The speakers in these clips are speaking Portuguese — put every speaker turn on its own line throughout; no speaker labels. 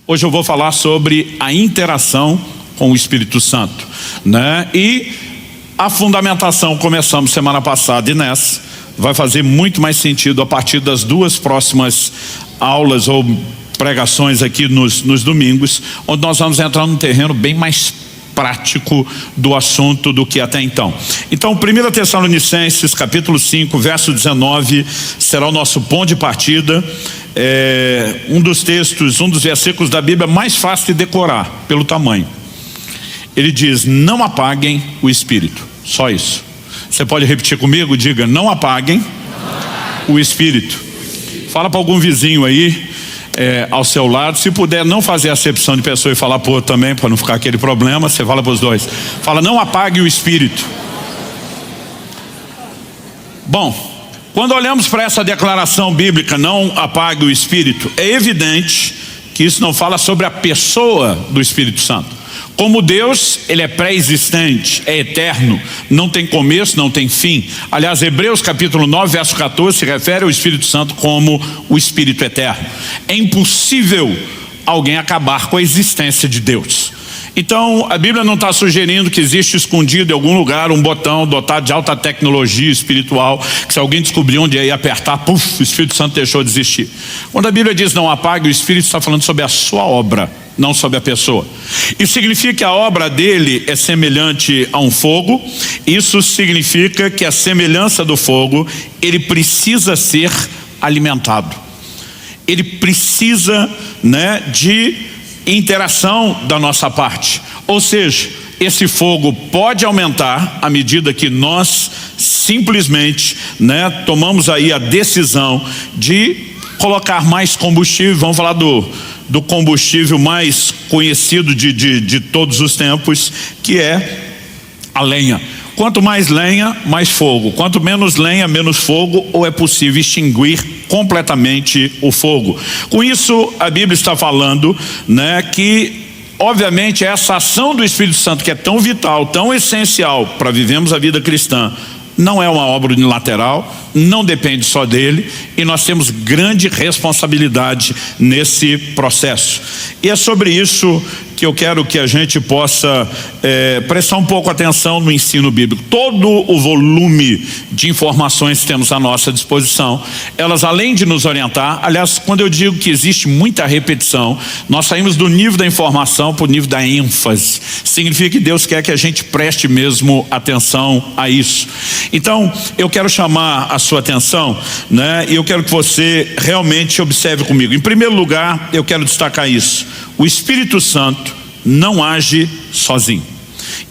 Hoje eu vou falar sobre a interação com o Espírito Santo, né? E a fundamentação começamos semana passada, e nessa vai fazer muito mais sentido a partir das duas próximas aulas ou pregações aqui nos domingos, onde nós vamos entrar num terreno bem mais prático do assunto do que até então. Então, 1 Tessalonicenses, capítulo 5, verso 19, será o nosso ponto de partida. Um dos textos, um dos versículos da Bíblia mais fácil de decorar, pelo tamanho. Ele diz: não apaguem o Espírito. Só isso. Você pode repetir comigo? Diga: não apaguem o Espírito. Fala para algum vizinho aí, ao seu lado. Se puder não fazer acepção de pessoa e falar para o outro também, para não ficar aquele problema, você fala para os dois. Fala: não apague o Espírito. Bom, quando olhamos para essa declaração bíblica, não apague o Espírito, é evidente que isso não fala sobre a pessoa do Espírito Santo. Como Deus, Ele é pré-existente, é eterno, não tem começo, não tem fim. Aliás, Hebreus capítulo 9, verso 14, se refere ao Espírito Santo como o Espírito eterno. É impossível alguém acabar com a existência de Deus. Então, a Bíblia não está sugerindo que existe escondido em algum lugar um botão dotado de alta tecnologia espiritual, que se alguém descobrir onde ia apertar, puf, o Espírito Santo deixou de existir. Quando a Bíblia diz não apague o Espírito, está falando sobre a sua obra, não sobre a pessoa. Isso significa que a obra dele é semelhante a um fogo. Isso significa que a semelhança do fogo, ele precisa ser alimentado. Ele precisa, de interação da nossa parte. Ou seja, esse fogo pode aumentar à medida que nós simplesmente, tomamos aí a decisão de colocar mais combustível. Vamos falar do combustível mais conhecido de todos os tempos, que é a lenha. Quanto mais lenha, mais fogo. Quanto menos lenha, menos fogo, ou é possível extinguir completamente o fogo. Com isso, a Bíblia está falando, que obviamente essa ação do Espírito Santo, que é tão vital, tão essencial para vivermos a vida cristã, não é uma obra unilateral, não depende só dele, e nós temos grande responsabilidade nesse processo. E é sobre isso que eu quero que a gente possa prestar um pouco atenção no ensino bíblico. Todo o volume de informações que temos à nossa disposição, elas, além de nos orientar, aliás, quando eu digo que existe muita repetição, nós saímos do nível da informação para o nível da ênfase. Significa que Deus quer que a gente preste mesmo atenção a isso. Então, eu quero chamar a sua atenção, e eu quero que você realmente observe comigo. Em primeiro lugar, eu quero destacar isso: o Espírito Santo não age sozinho.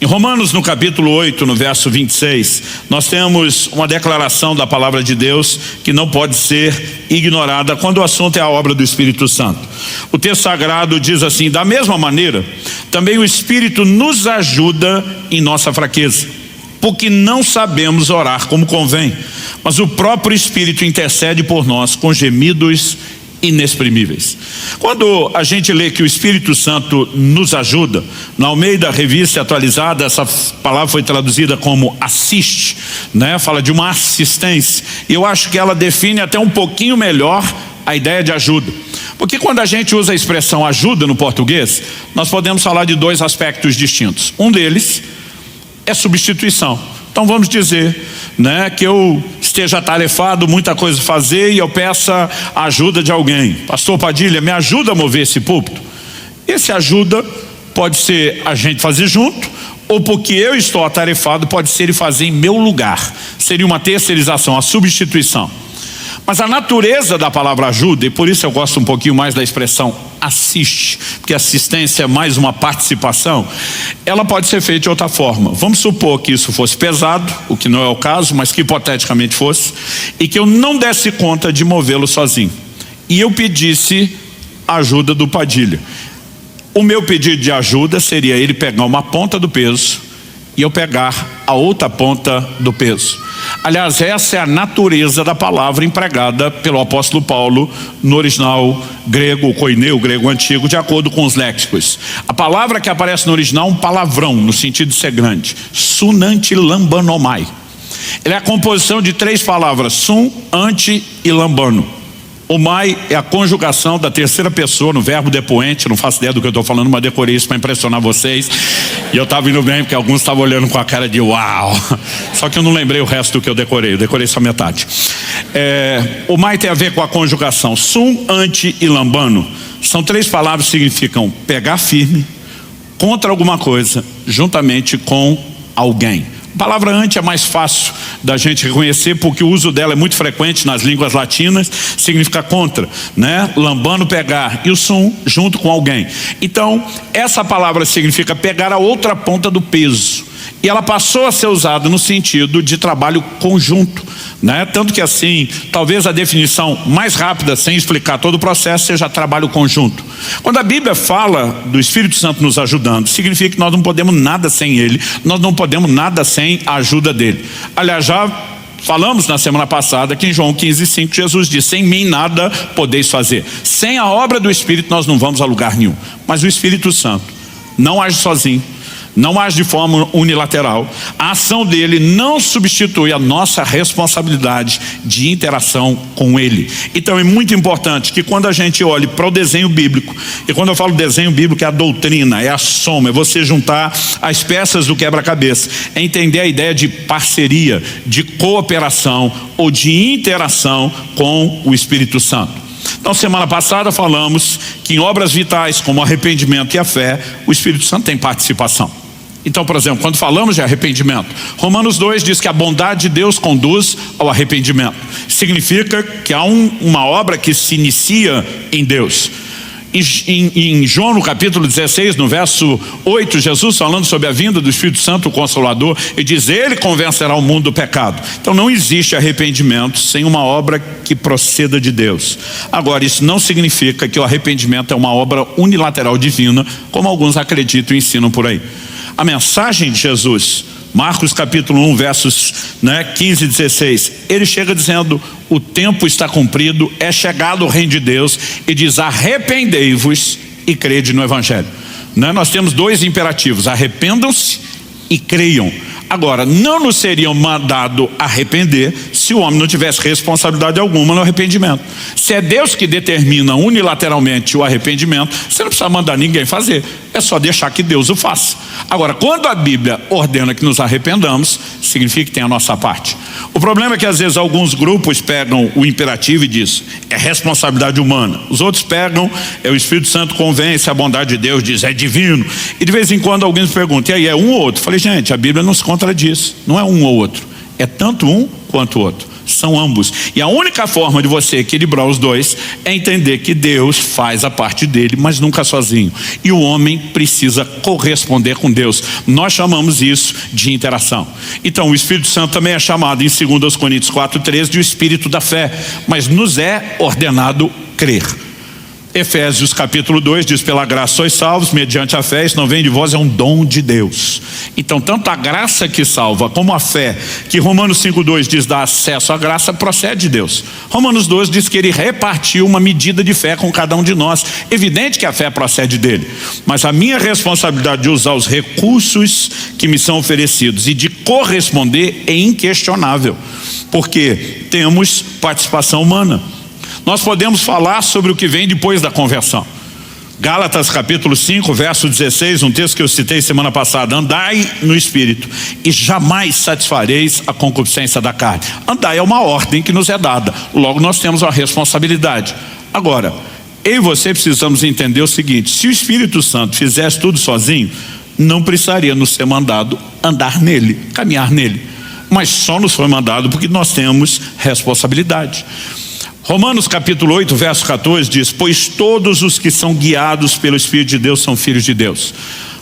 Em Romanos, no capítulo 8, no verso 26, nós temos uma declaração da palavra de Deus que não pode ser ignorada quando o assunto é a obra do Espírito Santo. O texto sagrado diz assim: da mesma maneira, também o Espírito nos ajuda em nossa fraqueza, porque não sabemos orar como convém, mas o próprio Espírito intercede por nós com gemidos inexprimíveis. Quando a gente lê que o Espírito Santo nos ajuda, na Almeida Revista Atualizada, essa palavra foi traduzida como assiste, fala de uma assistência, e eu acho que ela define até um pouquinho melhor a ideia de ajuda. Porque quando a gente usa a expressão ajuda no português, nós podemos falar de dois aspectos distintos. Um deles é substituição. Então vamos dizer, que eu esteja atarefado, muita coisa a fazer, e eu peça a ajuda de alguém. Pastor Padilha, me ajuda a mover esse púlpito. Esse ajuda pode ser a gente fazer junto, ou porque eu estou atarefado, pode ser ele fazer em meu lugar. Seria uma terceirização, a substituição. Mas a natureza da palavra ajuda, e por isso eu gosto um pouquinho mais da expressão assiste, porque assistência é mais uma participação, ela pode ser feita de outra forma. Vamos supor que isso fosse pesado, o que não é o caso, mas que hipoteticamente fosse, e que eu não desse conta de movê-lo sozinho, e eu pedisse a ajuda do Padilha. O meu pedido de ajuda seria ele pegar uma ponta do peso e eu pegar a outra ponta do peso. Aliás, essa é a natureza da palavra empregada pelo apóstolo Paulo no original grego, o koineu, grego antigo, de acordo com os léxicos. A palavra que aparece no original é um palavrão, no sentido de ser grande: sunantilambanomai. Ele é a composição de três palavras: sun, anti e lambano. O mai é a conjugação da terceira pessoa no verbo depoente. Não faço ideia do que eu estou falando, mas decorei isso para impressionar vocês. E eu estava indo bem, porque alguns estavam olhando com a cara de uau. Só que eu não lembrei o resto do que eu decorei só metade. O mai tem a ver com a conjugação sum, ante e lambano. São 3 palavras que significam pegar firme, contra alguma coisa, juntamente com alguém. A palavra ante é mais fácil da gente reconhecer, porque o uso dela é muito frequente nas línguas latinas, significa contra, né? Lambano, pegar, e o sum, junto com alguém. Então, essa palavra significa pegar a outra ponta do peso. E ela passou a ser usada no sentido de trabalho conjunto, né? Tanto que assim, talvez a definição mais rápida, sem explicar todo o processo, seja trabalho conjunto. Quando a Bíblia fala do Espírito Santo nos ajudando, significa que nós não podemos nada sem Ele, nós não podemos nada sem a ajuda dele. Aliás, já falamos na semana passada que em João 15:5 Jesus disse: sem mim nada podeis fazer. Sem a obra do Espírito nós não vamos a lugar nenhum. Mas o Espírito Santo não age sozinho, não age de forma unilateral. A ação dele não substitui a nossa responsabilidade de interação com ele. Então é muito importante que quando a gente olhe para o desenho bíblico, e quando eu falo desenho bíblico é a doutrina, é a soma, é você juntar as peças do quebra-cabeça, é entender a ideia de parceria, de cooperação ou de interação com o Espírito Santo. Então, semana passada falamos que em obras vitais como o arrependimento e a fé, o Espírito Santo tem participação. Então, por exemplo, quando falamos de arrependimento, Romanos 2 diz que a bondade de Deus conduz ao arrependimento. Significa que há uma obra que se inicia em Deus. Em João, no capítulo 16, no verso 8, Jesus falando sobre a vinda do Espírito Santo, o Consolador, e diz: ele convencerá o mundo do pecado. Então não existe arrependimento sem uma obra que proceda de Deus. Agora, isso não significa que o arrependimento é uma obra unilateral divina, como alguns acreditam e ensinam por aí. A mensagem de Jesus, Marcos capítulo 1, versos 15 e 16, ele chega dizendo: o tempo está cumprido, é chegado o reino de Deus, e diz: arrependei-vos e crede no Evangelho. Nós temos 2 imperativos: arrependam-se e creiam. Agora, não nos seriam mandado arrepender se o homem não tivesse responsabilidade alguma no arrependimento. Se é Deus que determina unilateralmente o arrependimento, você não precisa mandar ninguém fazer, é só deixar que Deus o faça. Agora, quando a Bíblia ordena que nos arrependamos, significa que tem a nossa parte. O problema é que às vezes alguns grupos pegam o imperativo e diz: é responsabilidade humana. Os outros pegam: o Espírito Santo convence, a bondade de Deus diz: é divino. E de vez em quando alguém nos pergunta: e aí, é um ou outro? Falei: gente, a Bíblia não se contradiz, não é um ou outro, é tanto um quanto o outro, são ambos. E a única forma de você equilibrar os dois é entender que Deus faz a parte dele, mas nunca sozinho, e o homem precisa corresponder com Deus. Nós chamamos isso de interação. Então o Espírito Santo também é chamado em 2 Coríntios 4:13 de o Espírito da fé, mas nos é ordenado crer. Efésios capítulo 2 diz: pela graça sois salvos mediante a fé, isso não vem de vós, é um dom de Deus. Então tanto a graça que salva como a fé, que Romanos 5:2 diz dá acesso à graça, procede de Deus. Romanos 12 diz que ele repartiu uma medida de fé com cada um de nós. Evidente que a fé procede dele, mas a minha responsabilidade de usar os recursos que me são oferecidos e de corresponder é inquestionável, porque temos participação humana. Nós podemos falar sobre o que vem depois da conversão. Gálatas capítulo 5, verso 16, um texto que eu citei semana passada: andai no Espírito e jamais satisfareis a concupiscência da carne. Andai é uma ordem que nos é dada, logo nós temos uma responsabilidade. Agora, eu e você precisamos entender o seguinte: se o Espírito Santo fizesse tudo sozinho, não precisaria nos ser mandado andar nele, caminhar nele. Mas só nos foi mandado porque nós temos responsabilidade. Romanos capítulo 8, verso 14 diz: pois todos os que são guiados pelo Espírito de Deus são filhos de Deus.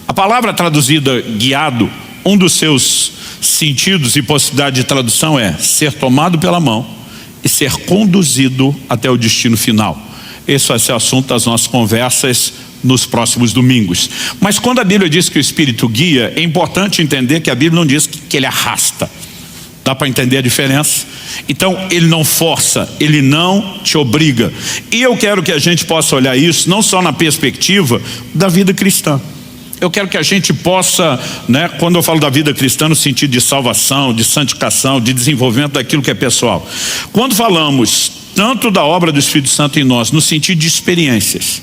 A palavra traduzida guiado, um dos seus sentidos e possibilidade de tradução é ser tomado pela mão e ser conduzido até o destino final. Esse vai ser o assunto das nossas conversas nos próximos domingos. Mas quando a Bíblia diz que o Espírito guia, é importante entender que a Bíblia não diz que ele arrasta. Dá para entender a diferença? Então ele não força, ele não te obriga. E eu quero que a gente possa olhar isso não só na perspectiva da vida cristã. Eu quero que a gente possa, quando eu falo da vida cristã, no sentido de salvação, de santificação, de desenvolvimento daquilo que é pessoal. Quando falamos tanto da obra do Espírito Santo em nós, no sentido de experiências,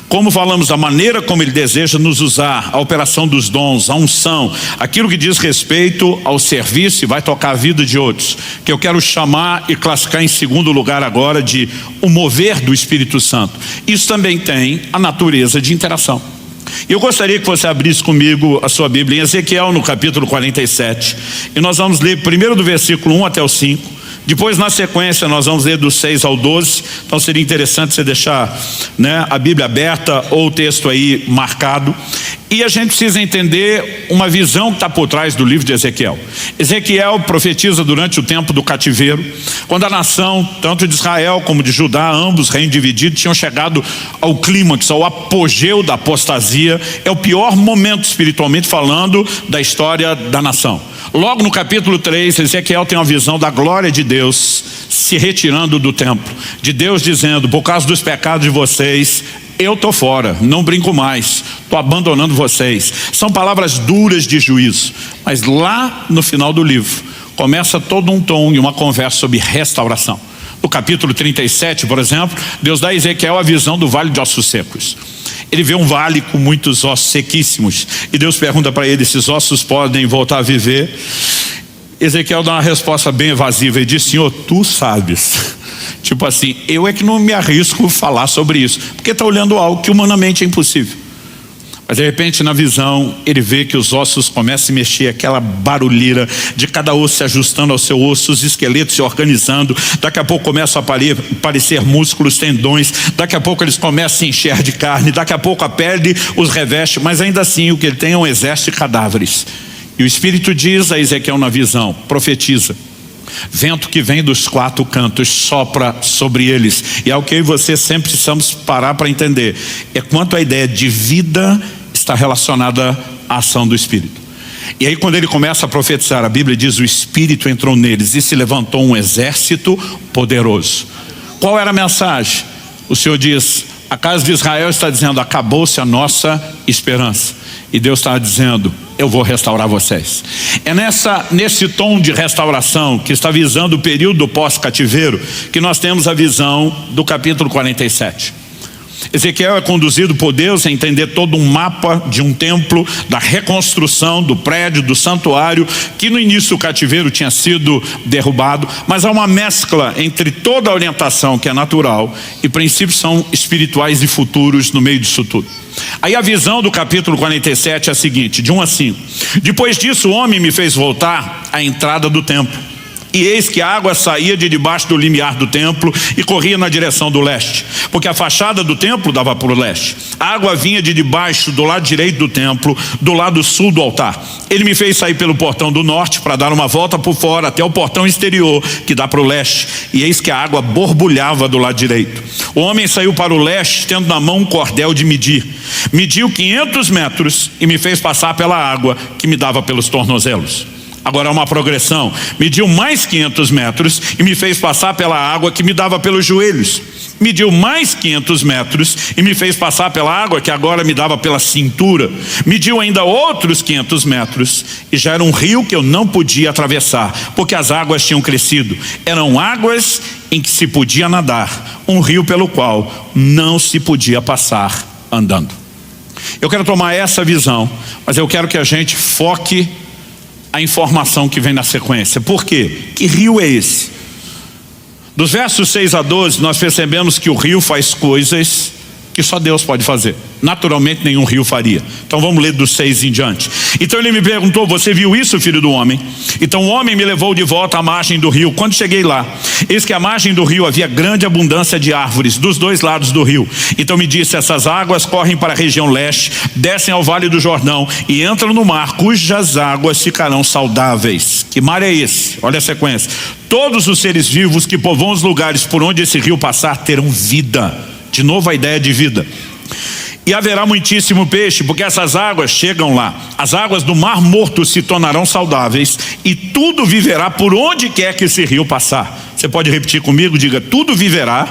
como falamos da maneira como Ele deseja nos usar, a operação dos dons, a unção, aquilo que diz respeito ao serviço e vai tocar a vida de outros, que eu quero chamar e classificar em segundo lugar agora de o mover do Espírito Santo. Isso também tem a natureza de interação. Eu gostaria que você abrisse comigo a sua Bíblia em Ezequiel, no capítulo 47, e nós vamos ler primeiro do versículo 1 até o 5. Depois, na sequência, nós vamos ler do 6 ao 12. Então seria interessante você deixar, a Bíblia aberta ou o texto aí marcado. E a gente precisa entender uma visão que está por trás do livro de Ezequiel. Ezequiel profetiza durante o tempo do cativeiro, quando a nação, tanto de Israel como de Judá, ambos reinos divididos, tinham chegado ao clímax, ao apogeu da apostasia. É o pior momento, espiritualmente falando, da história da nação. Logo no capítulo 3, Ezequiel tem uma visão da glória de Deus se retirando do templo, de Deus dizendo: por causa dos pecados de vocês, eu estou fora, não brinco mais, estou abandonando vocês. São palavras duras de juízo, mas lá no final do livro começa todo um tom e uma conversa sobre restauração. No capítulo 37, por exemplo, Deus dá a Ezequiel a visão do vale de ossos secos. Ele vê um vale com muitos ossos sequíssimos, e Deus pergunta para ele: esses ossos podem voltar a viver? Ezequiel dá uma resposta bem evasiva e diz: Senhor, tu sabes. Tipo assim, eu é que não me arrisco a falar sobre isso, porque está olhando algo que humanamente é impossível. Mas de repente, na visão, ele vê que os ossos começam a se mexer, aquela barulheira de cada osso se ajustando ao seu osso, os esqueletos se organizando. Daqui a pouco começam a aparecer músculos, tendões, daqui a pouco eles começam a se encher de carne, daqui a pouco a pele os reveste, mas ainda assim o que ele tem é um exército de cadáveres. E o Espírito diz a Ezequiel na visão, profetiza: vento que vem dos quatro cantos sopra sobre eles. E é o que eu e você sempre precisamos parar para entender, é quanto a ideia de vida está relacionada à ação do Espírito. E aí quando ele começa a profetizar, a Bíblia diz: o Espírito entrou neles e se levantou um exército poderoso. Qual era a mensagem? O Senhor diz: a casa de Israel está dizendo: acabou-se a nossa esperança. E Deus está dizendo: eu vou restaurar vocês. É nesse tom de restauração, que está visando o período do pós-cativeiro, que nós temos a visão do capítulo 47. Ezequiel é conduzido por Deus a entender todo um mapa de um templo, da reconstrução do prédio, do santuário, que no início do cativeiro tinha sido derrubado, mas há uma mescla entre toda a orientação que é natural e princípios são espirituais e futuros no meio disso tudo. Aí a visão do capítulo 47 é a seguinte, de 1 a 5. Depois disso, o homem me fez voltar à entrada do templo. E eis que a água saía de debaixo do limiar do templo e corria na direção do leste, porque a fachada do templo dava para o leste. A água vinha de debaixo do lado direito do templo, do lado sul do altar. Ele me fez sair pelo portão do norte para dar uma volta por fora até o portão exterior que dá para o leste. E eis que a água borbulhava do lado direito. O homem saiu para o leste tendo na mão um cordel de medir. Mediu 500 metros e me fez passar pela água que me dava pelos tornozelos. Agora há uma progressão. Mediu mais 500 metros e me fez passar pela água que me dava pelos joelhos. Mediu mais 500 metros e me fez passar pela água que agora me dava pela cintura. Mediu ainda outros 500 metros e já era um rio que eu não podia atravessar, porque as águas tinham crescido. Eram águas em que se podia nadar, um rio pelo qual não se podia passar andando. Eu quero tomar essa visão, mas eu quero que a gente foque a informação que vem na sequência. Por quê? Que rio é esse? Dos versos 6 a 12, nós percebemos que o rio faz coisas que só Deus pode fazer. Naturalmente nenhum rio faria. Então vamos ler dos 6 em diante. Então ele me perguntou: você viu isso, filho do homem? Então o homem me levou de volta à margem do rio. Quando cheguei lá, eis que à margem do rio havia grande abundância de árvores dos dois lados do rio. Então me disse: essas águas correm para a região leste, descem ao vale do Jordão e entram no mar, cujas águas ficarão saudáveis. Que mar é esse? Olha a sequência. Todos os seres vivos que povoam os lugares por onde esse rio passar terão vida. De novo a ideia de vida. E haverá muitíssimo peixe, porque essas águas chegam lá. As águas do mar morto se tornarão saudáveis e tudo viverá por onde quer que esse rio passar. Você pode repetir comigo? Diga: tudo viverá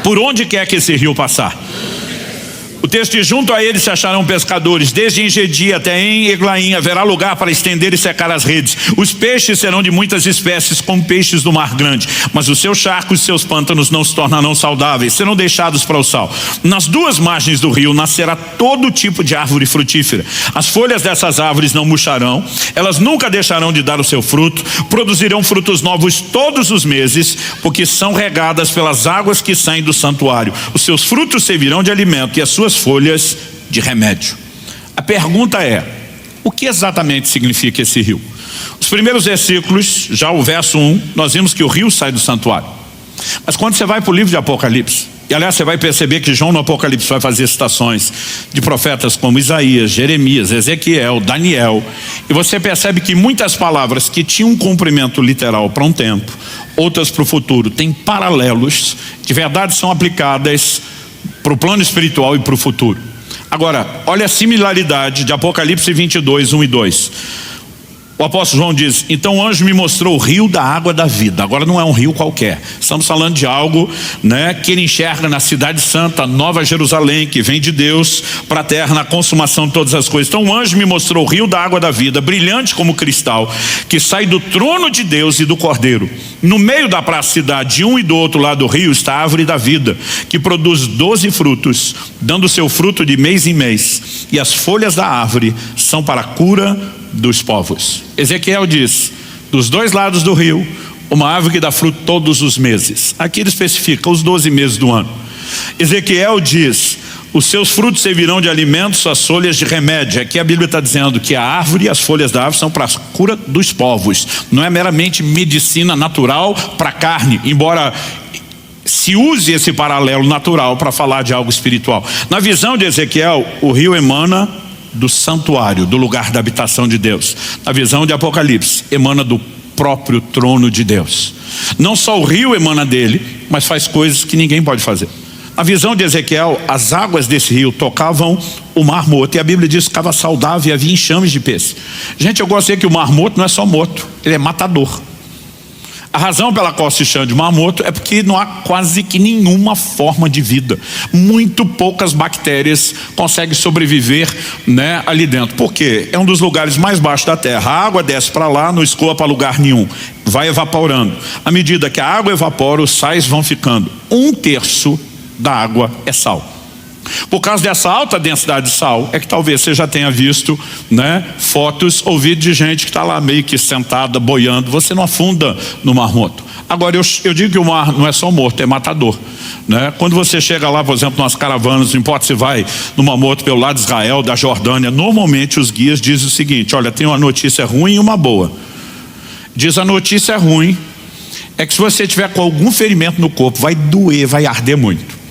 por onde quer que esse rio passar. O texto diz: junto a ele se acharão pescadores, desde Engedi até em Eglaim haverá lugar para estender e secar as redes. Os peixes serão de muitas espécies, como peixes do mar grande, mas os seus charcos e seus pântanos não se tornarão saudáveis, serão deixados para o sal. Nas duas margens do rio nascerá todo tipo de árvore frutífera. As folhas dessas árvores não murcharão, elas nunca deixarão de dar o seu fruto, produzirão frutos novos todos os meses, porque são regadas pelas águas que saem do santuário. Os seus frutos servirão de alimento e as suas folhas de remédio. A pergunta é: o que exatamente significa esse rio? Os primeiros versículos, já o verso 1, nós vimos que o rio sai do santuário. Mas quando você vai para o livro de Apocalipse, e aliás você vai perceber que João no Apocalipse vai fazer citações de profetas como Isaías, Jeremias, Ezequiel, Daniel, e você percebe que muitas palavras que tinham um cumprimento literal para um tempo, outras para o futuro, têm paralelos, de verdade são aplicadas para o plano espiritual e para o futuro. Agora, olha a similaridade de Apocalipse 22, 1 e 2. O apóstolo João diz: então o anjo me mostrou o rio da água da vida. Agora não é um rio qualquer, estamos falando de algo, que ele enxerga na cidade santa, Nova Jerusalém, que vem de Deus para a terra na consumação de todas as coisas. Então o anjo me mostrou o rio da água da vida, brilhante como cristal, que sai do trono de Deus e do Cordeiro. No meio da praça-cidade, de um e do outro lado do rio, está a árvore da vida, que produz 12 frutos, dando seu fruto de mês em mês, e as folhas da árvore são para a cura dos povos. Ezequiel diz: dos dois lados do rio, uma árvore que dá fruto todos os meses. Aqui ele especifica os 12 meses do ano. Ezequiel diz: os seus frutos servirão de alimento, suas folhas de remédio. Aqui a Bíblia está dizendo que a árvore e as folhas da árvore são para a cura dos povos. Não é meramente medicina natural para a carne, embora se use esse paralelo natural para falar de algo espiritual. Na visão de Ezequiel, o rio emana do santuário, do lugar da habitação de Deus. Na visão de Apocalipse, emana do próprio trono de Deus. Não só o rio emana dele, mas faz coisas que ninguém pode fazer. Na visão de Ezequiel, as águas desse rio tocavam o mar morto, e a Bíblia diz que ficava saudável e havia enxames de peixe. Gente, eu gosto de dizer que o mar morto não é só morto, ele é matador. A razão pela qual se chama de mar morto é porque não há quase que nenhuma forma de vida. Muito poucas bactérias conseguem sobreviver, ali dentro. Por quê? É um dos lugares mais baixos da terra. A água desce para lá, não escoa para lugar nenhum. Vai evaporando. À medida que a água evapora, os sais vão ficando. 1/3 da água é sal. Por causa dessa alta densidade de sal, é que talvez você já tenha visto, fotos ou vídeos de gente que está lá meio que sentada, boiando. Você não afunda no mar morto. Agora, eu digo que o mar não é só morto, é matador. Quando você chega lá, por exemplo, nas caravanas, não importa se vai no mar morto pelo lado de Israel, da Jordânia, normalmente os guias dizem o seguinte: olha, tem uma notícia ruim e uma boa. Diz: a notícia ruim é que se você tiver com algum ferimento no corpo, vai doer, vai arder muito.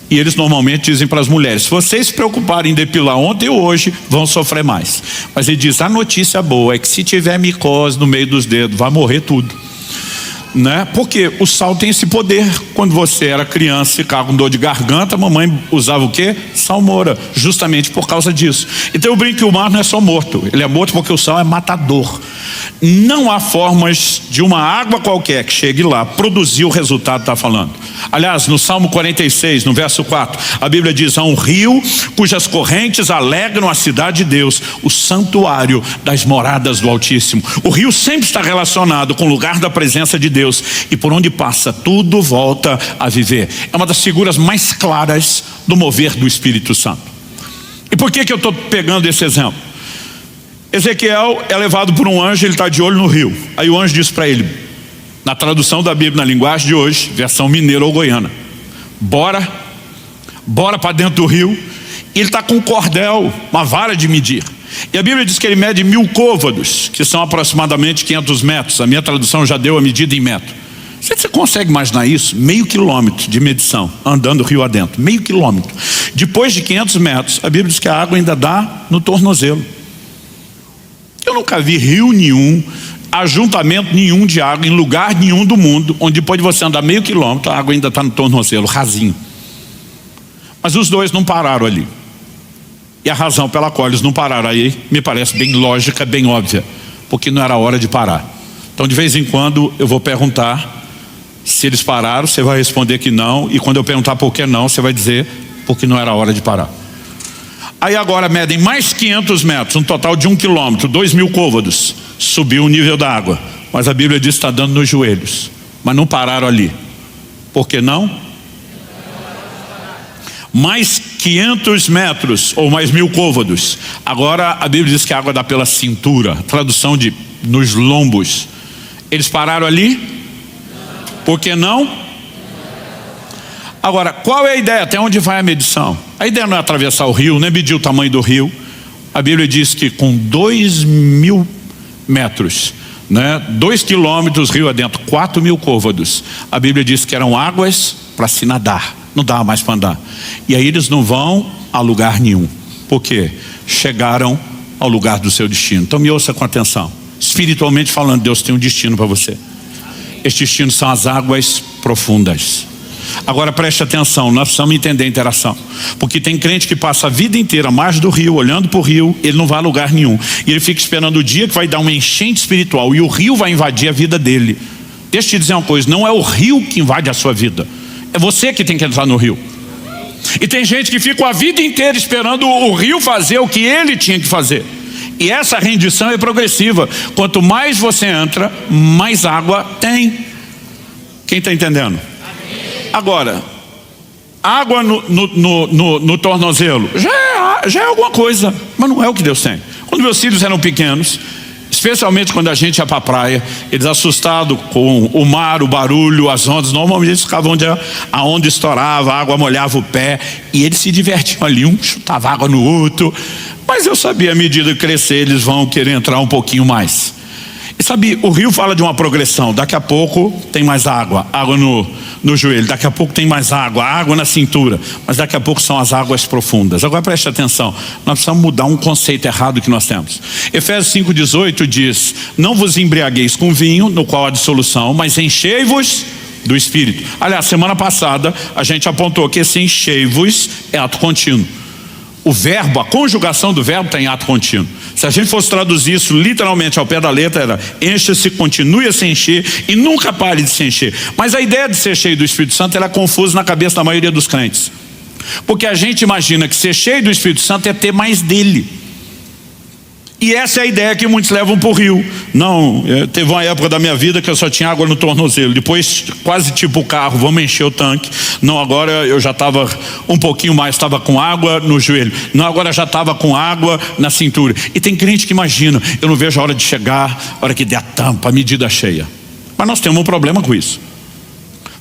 E eles normalmente dizem para as mulheres: se vocês se preocuparem em depilar ontem ou hoje, vão sofrer mais. Mas ele diz: a notícia boa é que se tiver micose no meio dos dedos, vai morrer tudo. Porque o sal tem esse poder. Quando você era criança, ficava com dor de garganta, a mamãe usava o quê? Salmoura, justamente por causa disso. Então eu brinco que o mar não é só morto, ele é morto porque o sal é matador. Não há formas de uma água qualquer que chegue lá produzir o resultado que está falando. Aliás, no Salmo 46, no verso 4, a Bíblia diz: há um rio cujas correntes alegram a cidade de Deus, o santuário das moradas do Altíssimo. O rio sempre está relacionado com o lugar da presença de Deus, e por onde passa tudo volta a viver. É uma das figuras mais claras do mover do Espírito Santo. E por que eu estou pegando esse exemplo? Ezequiel é levado por um anjo, ele está de olho no rio. Aí o anjo diz para ele, na tradução da Bíblia, na linguagem de hoje, versão mineira ou goiana: bora para dentro do rio. E ele está com um cordel, uma vara de medir. E a Bíblia diz que ele mede 1000 côvados, que são aproximadamente 500 metros. A minha tradução já deu a medida em metro. Você consegue imaginar isso? 0,5 quilômetro de medição, andando rio adentro. 0,5 quilômetro. Depois de 500 metros, a Bíblia diz que a água ainda dá no tornozelo. Eu nunca vi rio nenhum, ajuntamento nenhum de água, em lugar nenhum do mundo, onde depois de você andar 0,5 quilômetro, a água ainda está no tornozelo, rasinho. Mas os dois não pararam ali. E a razão pela qual eles não pararam aí me parece bem lógica, bem óbvia, porque não era hora de parar. Então de vez em quando eu vou perguntar se eles pararam, você vai responder que não, e quando eu perguntar por que não, você vai dizer porque não era hora de parar. Aí agora medem mais 500 metros, um total de 1 quilômetro, 2.000 côvados. Subiu o nível da água. Mas a Bíblia diz que está dando nos joelhos. Mas não pararam ali. Por que não? Mais 500 metros, ou mais 1.000 côvados. Agora a Bíblia diz que a água dá pela cintura. Tradução de nos lombos. Eles pararam ali? Por que não? Agora, qual é a ideia? Até onde vai a medição? A ideia não é atravessar o rio, nem medir o tamanho do rio. A Bíblia diz que com 2.000 metros, 2 quilômetros rio adentro, 4.000 côvados, a Bíblia diz que eram águas para se nadar, não dava mais para andar. E aí eles não vão a lugar nenhum. Por quê? Chegaram ao lugar do seu destino. Então me ouça com atenção. Espiritualmente falando, Deus tem um destino para você. Este destino são as águas profundas. Agora preste atenção, nós precisamos entender a interação. Porque tem crente que passa a vida inteira à margem do rio, olhando para o rio, ele não vai a lugar nenhum. E ele fica esperando o dia que vai dar uma enchente espiritual e o rio vai invadir a vida dele. Deixa eu te dizer uma coisa, não é o rio que invade a sua vida. É você que tem que entrar no rio. E tem gente que fica a vida inteira esperando o rio fazer o que ele tinha que fazer. E essa rendição é progressiva. Quanto mais você entra, mais água tem. Quem está entendendo? Agora, água no tornozelo já é alguma coisa, mas não é o que Deus tem. Quando meus filhos eram pequenos, especialmente quando a gente ia para a praia, eles assustados com o mar, o barulho, as ondas, normalmente eles ficavam onde a onda estourava, a água molhava o pé, e eles se divertiam ali, um chutava água no outro. Mas eu sabia, à medida que crescer, eles vão querer entrar um pouquinho mais. E sabe, o rio fala de uma progressão. Daqui a pouco tem mais água, água no joelho. Daqui a pouco tem mais água na cintura. Mas daqui a pouco são as águas profundas. Agora preste atenção, nós precisamos mudar um conceito errado que nós temos. Efésios 5,18 diz: não vos embriagueis com vinho, no qual há dissolução, mas enchei-vos do Espírito. Aliás, semana passada a gente apontou que esse enchei-vos é ato contínuo. O verbo, a conjugação do verbo está em ato contínuo. Se a gente fosse traduzir isso literalmente ao pé da letra, era encha-se, continue a se encher e nunca pare de se encher. Mas a ideia de ser cheio do Espírito Santo ela é confusa na cabeça da maioria dos crentes. Porque a gente imagina que ser cheio do Espírito Santo é ter mais dele. E essa é a ideia que muitos levam para o rio. Não, teve uma época da minha vida que eu só tinha água no tornozelo. Depois, quase tipo o carro, vamos encher o tanque. Não, agora eu já estava um pouquinho mais, estava com água no joelho. Não, agora já estava com água na cintura. E tem crente que imagina, eu não vejo a hora de chegar, a hora que der a tampa, a medida cheia. Mas nós temos um problema com isso.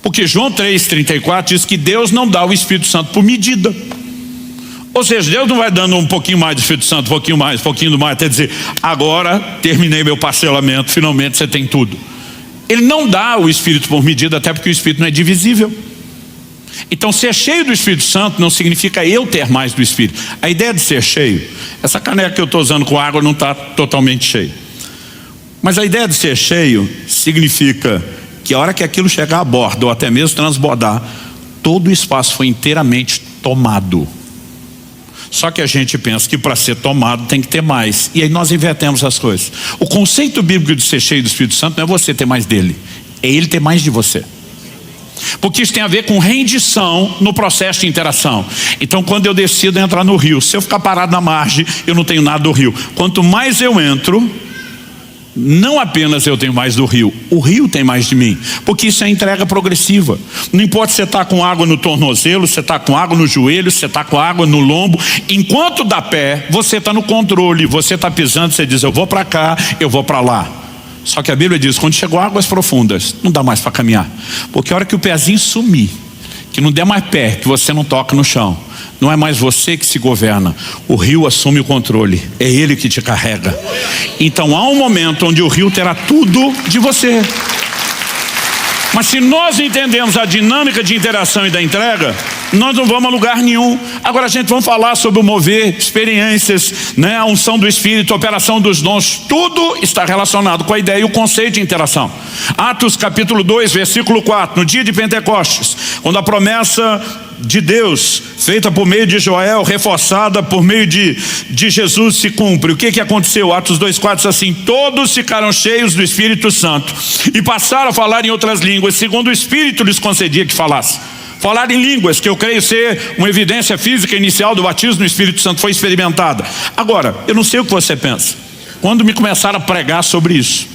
Porque João 3,34 diz que Deus não dá o Espírito Santo por medida. Ou seja, Deus não vai dando um pouquinho mais do Espírito Santo, um pouquinho mais, até dizer, agora terminei meu parcelamento, finalmente você tem tudo. Ele não dá o Espírito por medida, até porque o Espírito não é divisível. Então ser cheio do Espírito Santo não significa eu ter mais do Espírito. A ideia de ser cheio, essa caneca que eu estou usando com água não está totalmente cheia. Mas a ideia de ser cheio significa que a hora que aquilo chegar a bordo, ou até mesmo transbordar, todo o espaço foi inteiramente tomado. Só que a gente pensa que para ser tomado tem que ter mais. E aí nós invertemos as coisas. O conceito bíblico de ser cheio do Espírito Santo não é você ter mais dele, é ele ter mais de você. Porque isso tem a ver com rendição no processo de interação. Então quando eu decido entrar no rio, se eu ficar parado na margem, eu não tenho nada do rio. Quanto mais eu entro, não apenas eu tenho mais do rio, o rio tem mais de mim. Porque isso é entrega progressiva. Não importa se você está com água no tornozelo, se você está com água no joelho, se você está com água no lombo. Enquanto dá pé, você está no controle. Você está pisando, você diz, eu vou para cá, eu vou para lá. Só que a Bíblia diz, quando chegou águas profundas, não dá mais para caminhar. Porque a hora que o pezinho sumir, que não der mais pé, que você não toca no chão, não é mais você que se governa, o rio assume o controle, é ele que te carrega. Então há um momento onde o rio terá tudo de você. Mas se nós entendemos a dinâmica de interação e da entrega, nós não vamos a lugar nenhum. Agora a gente vai falar sobre o mover, experiências, a unção do Espírito, a operação dos dons. Tudo está relacionado com a ideia e o conceito de interação. Atos capítulo 2, versículo 4. No dia de Pentecostes, quando a promessa de Deus, feita por meio de Joel, reforçada por meio de Jesus, se cumpre. O que aconteceu? Atos 2,4 diz assim: todos ficaram cheios do Espírito Santo e passaram a falar em outras línguas, segundo o Espírito lhes concedia que falasse. Falar em línguas, que eu creio ser uma evidência física inicial do batismo no Espírito Santo, foi experimentada. Agora, eu não sei o que você pensa. Quando me começaram a pregar sobre isso,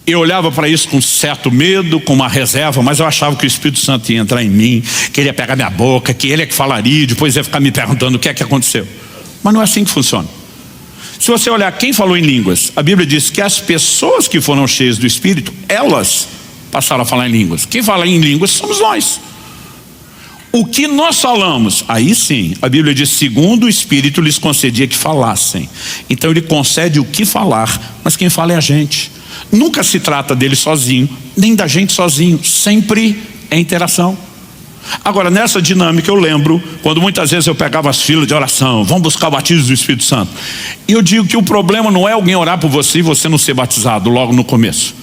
eu olhava para isso com certo medo, com uma reserva, mas eu achava que o Espírito Santo ia entrar em mim, que ele ia pegar minha boca, que ele é que falaria, e depois ia ficar me perguntando o que é que aconteceu. Mas não é assim que funciona. Se você olhar quem falou em línguas, a Bíblia diz que as pessoas que foram cheias do Espírito, elas passaram a falar em línguas. Quem fala em línguas somos nós. O que nós falamos, aí sim, a Bíblia diz, segundo o Espírito lhes concedia que falassem. Então ele concede o que falar, mas quem fala é a gente. Nunca se trata dele sozinho, nem da gente sozinho, sempre é interação. Agora, nessa dinâmica eu lembro, quando muitas vezes eu pegava as filas de oração, vamos buscar o batismo do Espírito Santo. E eu digo que o problema não é alguém orar por você e você não ser batizado logo no começo.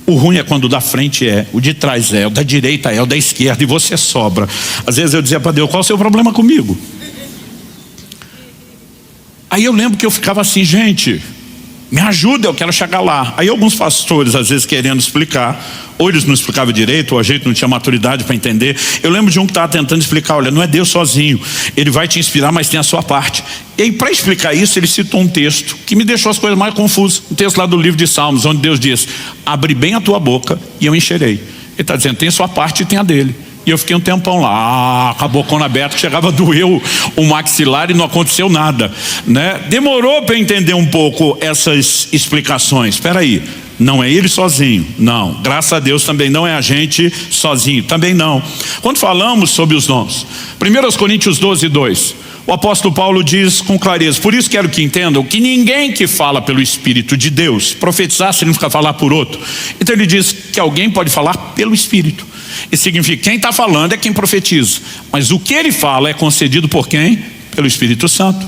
O ruim é quando o da frente é, o de trás é, o da direita é, o da esquerda e você sobra. Às vezes eu dizia para Deus, qual é o seu problema comigo? Aí eu lembro que eu ficava assim, gente, me ajuda, eu quero chegar lá. Aí alguns pastores, às vezes querendo explicar, ou eles não explicavam direito, ou a gente não tinha maturidade para entender. Eu lembro de um que estava tentando explicar, olha, não é Deus sozinho, ele vai te inspirar, mas tem a sua parte. E aí, para explicar isso, ele citou um texto que me deixou as coisas mais confusas. Um texto lá do livro de Salmos, onde Deus diz, abre bem a tua boca e eu encherei. Ele está dizendo, tem a sua parte e tem a dele. E eu fiquei um tempão lá, com a bocona aberta, chegava a doer o maxilar e não aconteceu nada, né? Demorou para entender um pouco essas explicações. Espera aí, não é ele sozinho, não. Graças a Deus também não é a gente sozinho, também não. Quando falamos sobre os dons, 1 Coríntios 12:2, o apóstolo Paulo diz com clareza, por isso quero que entendam que ninguém que fala pelo Espírito de Deus, profetizar significa falar por outro. Então ele diz que alguém pode falar pelo Espírito. Isso significa que quem está falando é quem profetiza, mas o que ele fala é concedido por quem? Pelo Espírito Santo.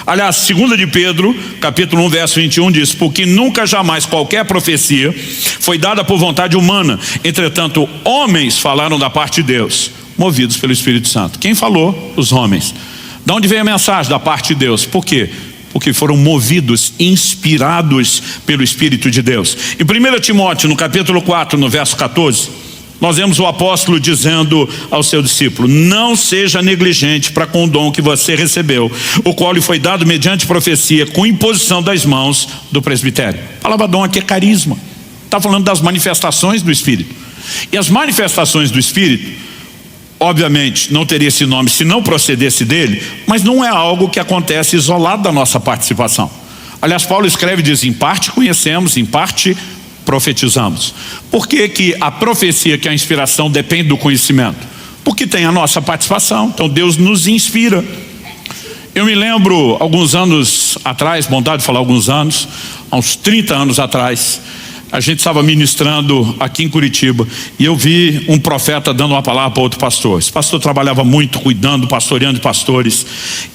Aliás, 2 de Pedro, capítulo 1, verso 21 diz, porque nunca jamais qualquer profecia foi dada por vontade humana, entretanto homens falaram da parte de Deus, movidos pelo Espírito Santo. Quem falou? Os homens. De onde veio a mensagem? Da parte de Deus. Por quê? Porque foram movidos, inspirados pelo Espírito de Deus. Em 1 Timóteo, no capítulo 4, no verso 14, nós vemos o apóstolo dizendo ao seu discípulo, não seja negligente para com o dom que você recebeu, o qual lhe foi dado mediante profecia, com imposição das mãos do presbitério. A palavra dom aqui é carisma. Está falando das manifestações do Espírito. E as manifestações do Espírito, obviamente, não teria esse nome se não procedesse dele, mas não é algo que acontece isolado da nossa participação. Aliás, Paulo escreve e diz, em parte conhecemos, em parte profetizamos. Por que que a profecia, que é a inspiração, depende do conhecimento? Porque tem a nossa participação. Então Deus nos inspira. Eu me lembro, alguns anos atrás, bondade de falar alguns anos, há uns 30 anos atrás, a gente estava ministrando aqui em Curitiba e eu vi um profeta dando uma palavra para outro pastor. Esse pastor trabalhava muito, cuidando, pastoreando de pastores,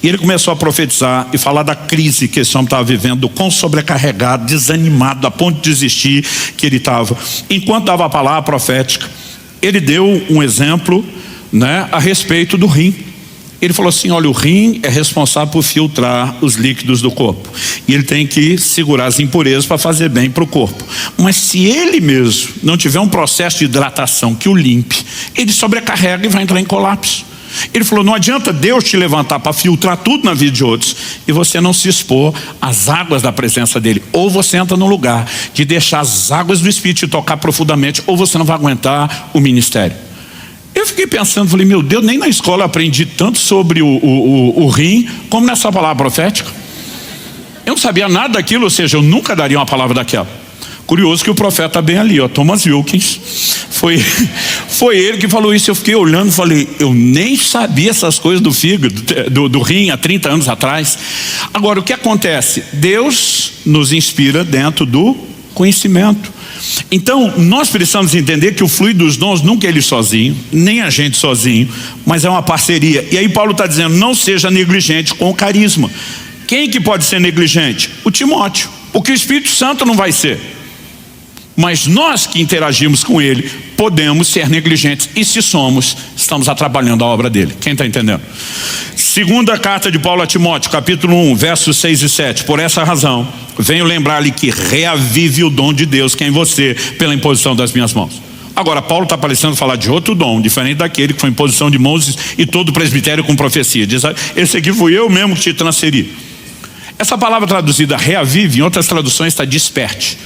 e ele começou a profetizar e falar da crise que esse homem estava vivendo, do quão sobrecarregado, desanimado, a ponto de desistir que ele estava. Enquanto dava a palavra profética, ele deu um exemplo, né, a respeito do rim. Ele falou assim, olha, o rim é responsável por filtrar os líquidos do corpo. E ele tem que segurar as impurezas para fazer bem para o corpo. Mas se ele mesmo não tiver um processo de hidratação que o limpe, ele sobrecarrega e vai entrar em colapso. Ele falou, não adianta Deus te levantar para filtrar tudo na vida de outros e você não se expor às águas da presença dele. Ou você entra no lugar de deixar as águas do Espírito te tocar profundamente, ou você não vai aguentar o ministério. Eu fiquei pensando, falei, meu Deus, nem na escola eu aprendi tanto sobre o rim, como nessa palavra profética. Eu não sabia nada daquilo, ou seja, eu nunca daria uma palavra daquela. Curioso que o profeta está bem ali, ó, Thomas Wilkins. Foi ele que falou isso. Eu fiquei olhando e falei, eu nem sabia essas coisas do fígado, do rim, há 30 anos atrás. Agora, o que acontece? Deus nos inspira dentro do conhecimento. Então, nós precisamos entender que o fluido dos dons nunca é ele sozinho, nem a gente sozinho, mas é uma parceria. E aí Paulo está dizendo, não seja negligente com o carisma. Quem que pode ser negligente? O Timóteo, porque o Espírito Santo não vai ser. Mas nós que interagimos com ele, podemos ser negligentes. E se somos, estamos atrapalhando a obra dele. Quem está entendendo? Segunda carta de Paulo a Timóteo, capítulo 1, versos 6 e 7. Por essa razão, venho lembrar-lhe que reavive o dom de Deus que é em você, pela imposição das minhas mãos. Agora, Paulo está parecendo falar de outro dom, diferente daquele que foi em posição de mãos e todo o presbitério com profecia. Diz, esse aqui fui eu mesmo que te transferi. Essa palavra traduzida reavive, em outras traduções está desperte.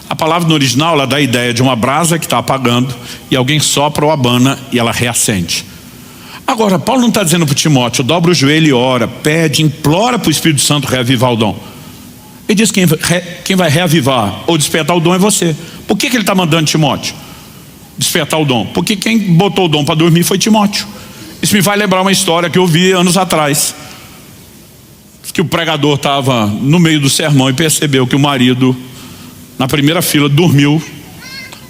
A palavra no original, ela dá a ideia de uma brasa que está apagando e alguém sopra ou abana e ela reacende. Agora, Paulo não está dizendo para o Timóteo, dobra o joelho e ora, pede, implora para o Espírito Santo reavivar o dom. Ele diz que quem vai reavivar ou despertar o dom é você. Por que ele está mandando Timóteo despertar o dom? Porque quem botou o dom para dormir foi Timóteo. Isso me vai lembrar uma história que eu vi anos atrás, que o pregador estava no meio do sermão e percebeu que o marido, na primeira fila, dormiu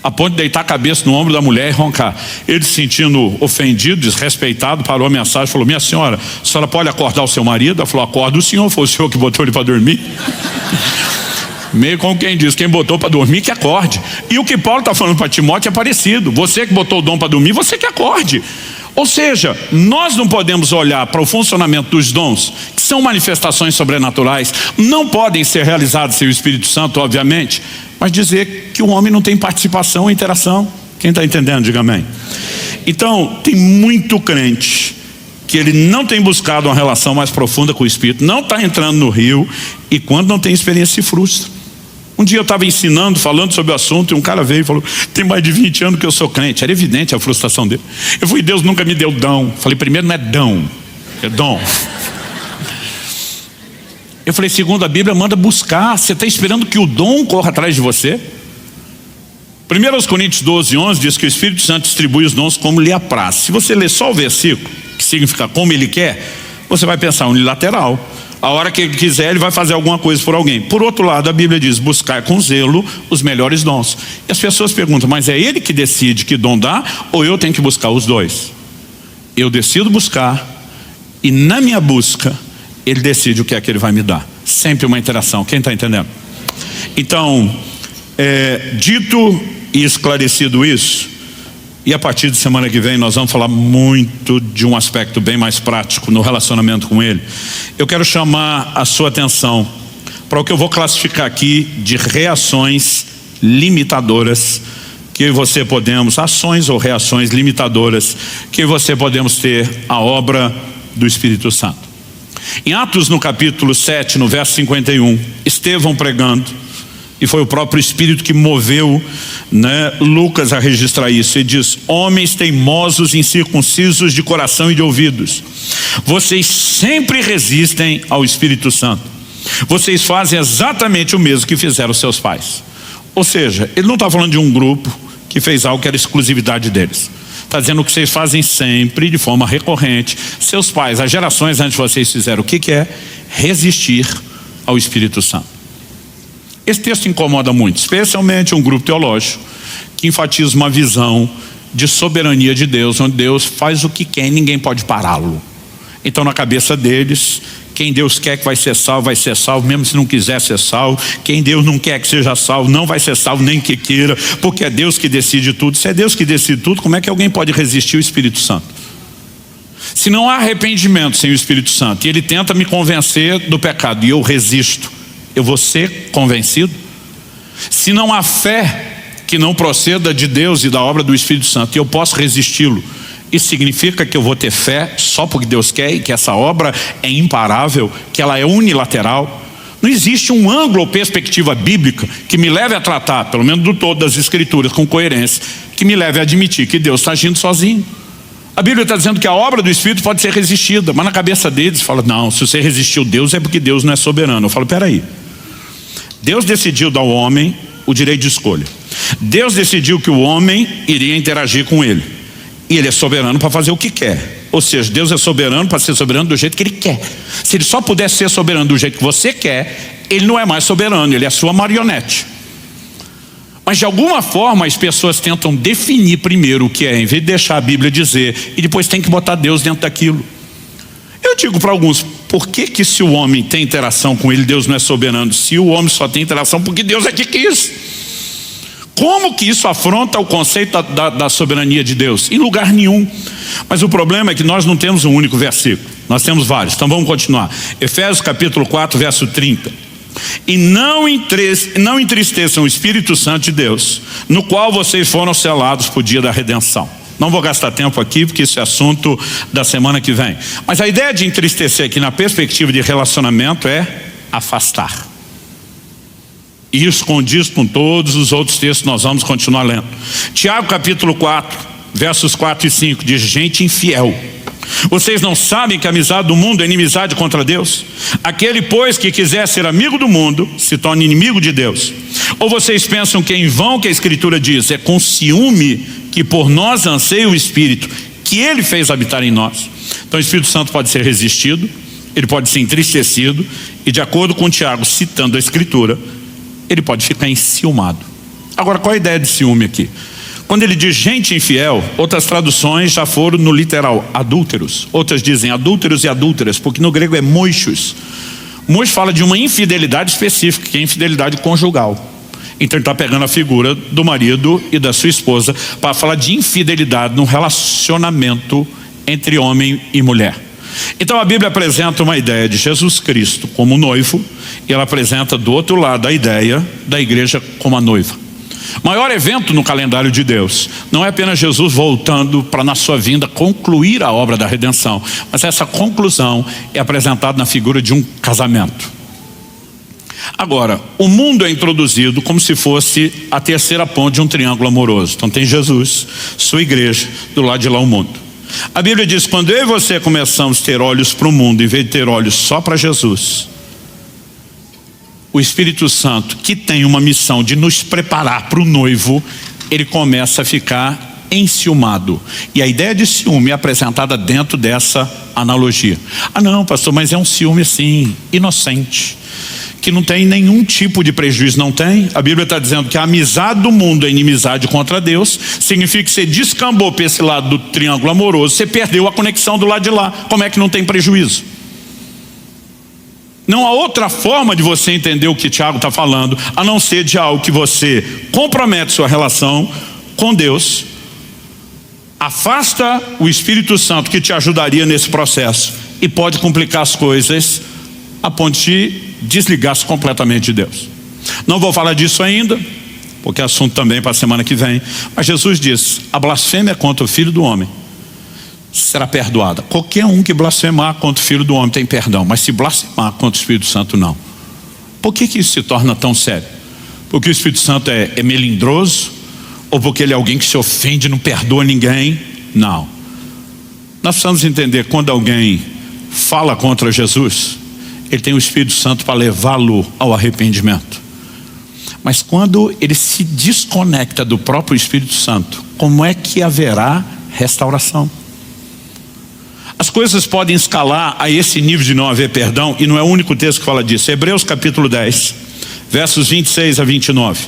a ponto de deitar a cabeça no ombro da mulher e roncar. Ele, se sentindo ofendido, desrespeitado, parou a mensagem e falou, minha senhora, a senhora pode acordar o seu marido? Ela falou, acorda o senhor, foi o senhor que botou ele para dormir. Meio como quem diz, quem botou para dormir que acorde. E o que Paulo está falando para Timóteo é parecido. Você que botou o dom para dormir, você que acorde. Ou seja, nós não podemos olhar para o funcionamento dos dons, que são manifestações sobrenaturais, não podem ser realizados sem o Espírito Santo, obviamente, mas dizer que o homem não tem participação e interação. Quem está entendendo, diga amém. Então, tem muito crente que ele não tem buscado uma relação mais profunda com o Espírito, não está entrando no rio, e quando não tem experiência se frustra. Um dia eu estava ensinando, falando sobre o assunto, e um cara veio e falou, tem mais de 20 anos que eu sou crente. Era evidente a frustração dele. Eu falei, Deus nunca me deu dom. Falei, primeiro não é dom, é dom. Eu falei, segundo a Bíblia, manda buscar. Você está esperando que o dom corra atrás de você? 1 Coríntios 12:11 diz que o Espírito Santo distribui os dons como lhe apraz. Se você ler só o versículo, que significa como ele quer, você vai pensar unilateral. A hora que ele quiser, ele vai fazer alguma coisa por alguém. Por outro lado, a Bíblia diz, buscar com zelo os melhores dons. E as pessoas perguntam, mas é ele que decide que dom dá, ou eu tenho que buscar os dois? Eu decido buscar, e na minha busca, ele decide o que é que ele vai me dar. Sempre uma interação, quem está entendendo? Então, dito e esclarecido isso, e a partir de semana que vem nós vamos falar muito de um aspecto bem mais prático no relacionamento com ele. Eu quero chamar a sua atenção para o que eu vou classificar aqui de reações limitadoras que você podemos, ações ou reações limitadoras que você podemos ter à obra do Espírito Santo. Em Atos, no capítulo 7, no verso 51, Estevão pregando, e foi o próprio Espírito que moveu, Lucas a registrar isso. Ele diz, homens teimosos, incircuncisos de coração e de ouvidos, vocês sempre resistem ao Espírito Santo. Vocês fazem exatamente o mesmo que fizeram seus pais. Ou seja, ele não está falando de um grupo que fez algo que era exclusividade deles. Está dizendo que vocês fazem sempre, de forma recorrente. Seus pais, as gerações antes de vocês fizeram o que é? Resistir ao Espírito Santo. Esse texto incomoda muito, especialmente um grupo teológico que enfatiza uma visão de soberania de Deus, onde Deus faz o que quer e ninguém pode pará-lo. Então, na cabeça deles, quem Deus quer que vai ser salvo, mesmo se não quiser ser salvo. Quem Deus não quer que seja salvo, não vai ser salvo nem que queira, porque é Deus que decide tudo. Se é Deus que decide tudo, como é que alguém pode resistir ao Espírito Santo? Se não há arrependimento sem o Espírito Santo, e ele tenta me convencer do pecado, e eu resisto, eu vou ser convencido? Se não há fé que não proceda de Deus e da obra do Espírito Santo, e eu posso resisti-lo, isso significa que eu vou ter fé só porque Deus quer e que essa obra é imparável, que ela é unilateral? Não existe um ângulo ou perspectiva bíblica que me leve a tratar, pelo menos do todo das Escrituras, com coerência, que me leve a admitir que Deus está agindo sozinho. A Bíblia está dizendo que a obra do Espírito pode ser resistida, mas na cabeça deles fala, não, se você resistiu Deus é porque Deus não é soberano. Eu falo, peraí, Deus decidiu dar ao homem o direito de escolha. Deus decidiu que o homem iria interagir com ele, e ele é soberano para fazer o que quer. Ou seja, Deus é soberano para ser soberano do jeito que ele quer. Se ele só pudesse ser soberano do jeito que você quer, ele não é mais soberano, ele é a sua marionete. Mas de alguma forma as pessoas tentam definir primeiro o que é, em vez de deixar a Bíblia dizer, e depois tem que botar Deus dentro daquilo. Eu digo para alguns, por que se o homem tem interação com ele, Deus não é soberano? Se o homem só tem interação porque Deus é que quis. Como que isso afronta o conceito da soberania de Deus? Em lugar nenhum. Mas o problema é que nós não temos um único versículo, nós temos vários. Então vamos continuar. Efésios capítulo 4, verso 30. E não entristeçam o Espírito Santo de Deus, no qual vocês foram selados para o dia da redenção. Não vou gastar tempo aqui, porque isso é assunto da semana que vem. Mas a ideia de entristecer aqui na perspectiva de relacionamento é afastar. E isso condiz com todos os outros textos que nós vamos continuar lendo. Tiago capítulo 4, versos 4 e 5, diz: gente infiel, vocês não sabem que a amizade do mundo é inimizade contra Deus? Aquele, pois, que quiser ser amigo do mundo, se torna inimigo de Deus. Ou vocês pensam que é em vão que a Escritura diz: é com ciúme que por nós anseia o Espírito, que Ele fez habitar em nós? Então o Espírito Santo pode ser resistido, ele pode ser entristecido, e de acordo com Tiago, citando a Escritura, ele pode ficar enciumado. Agora, qual é a ideia de ciúme aqui? Quando ele diz gente infiel, outras traduções já foram no literal, adúlteros. Outras dizem adúlteros e adúlteras, porque no grego é moichos. Moichos fala de uma infidelidade específica, que é a infidelidade conjugal. Então ele está pegando a figura do marido e da sua esposa para falar de infidelidade no relacionamento entre homem e mulher. Então a Bíblia apresenta uma ideia de Jesus Cristo como noivo, e ela apresenta do outro lado a ideia da igreja como a noiva. Maior evento no calendário de Deus não é apenas Jesus voltando para, na sua vinda, concluir a obra da redenção, mas essa conclusão é apresentada na figura de um casamento. Agora, o mundo é introduzido como se fosse a terceira ponte de um triângulo amoroso. Então tem Jesus, sua igreja, do lado de lá o mundo. A Bíblia diz: quando eu e você começamos a ter olhos para o mundo em vez de ter olhos só para Jesus, o Espírito Santo, que tem uma missão de nos preparar para o noivo, ele começa a ficar enciumado. E a ideia de ciúme é apresentada dentro dessa analogia. Ah não, pastor, mas é um ciúme assim, inocente, que não tem nenhum tipo de prejuízo. Não tem. A Bíblia está dizendo que a amizade do mundo é inimizade contra Deus. Significa que você descambou para esse lado do triângulo amoroso, você perdeu a conexão do lado de lá. Como é que não tem prejuízo? Não há outra forma de você entender o que Tiago está falando, a não ser de algo que você compromete sua relação com Deus, afasta o Espírito Santo que te ajudaria nesse processo, e pode complicar as coisas a ponto de desligar-se completamente de Deus. Não vou falar disso ainda, porque é assunto também para a semana que vem. Mas Jesus diz: a blasfêmia contra o Filho do Homem será perdoada. Qualquer um que blasfemar contra o Filho do Homem tem perdão, mas se blasfemar contra o Espírito Santo, não. Por que isso se torna tão sério? Porque o Espírito Santo é melindroso? Ou porque ele é alguém que se ofende e não perdoa ninguém? Não. Nós precisamos entender: quando alguém fala contra Jesus, ele tem o Espírito Santo para levá-lo ao arrependimento. Mas quando ele se desconecta do próprio Espírito Santo, como é que haverá restauração? As coisas podem escalar a esse nível de não haver perdão, e não é o único texto que fala disso. Hebreus capítulo 10, versos 26 a 29.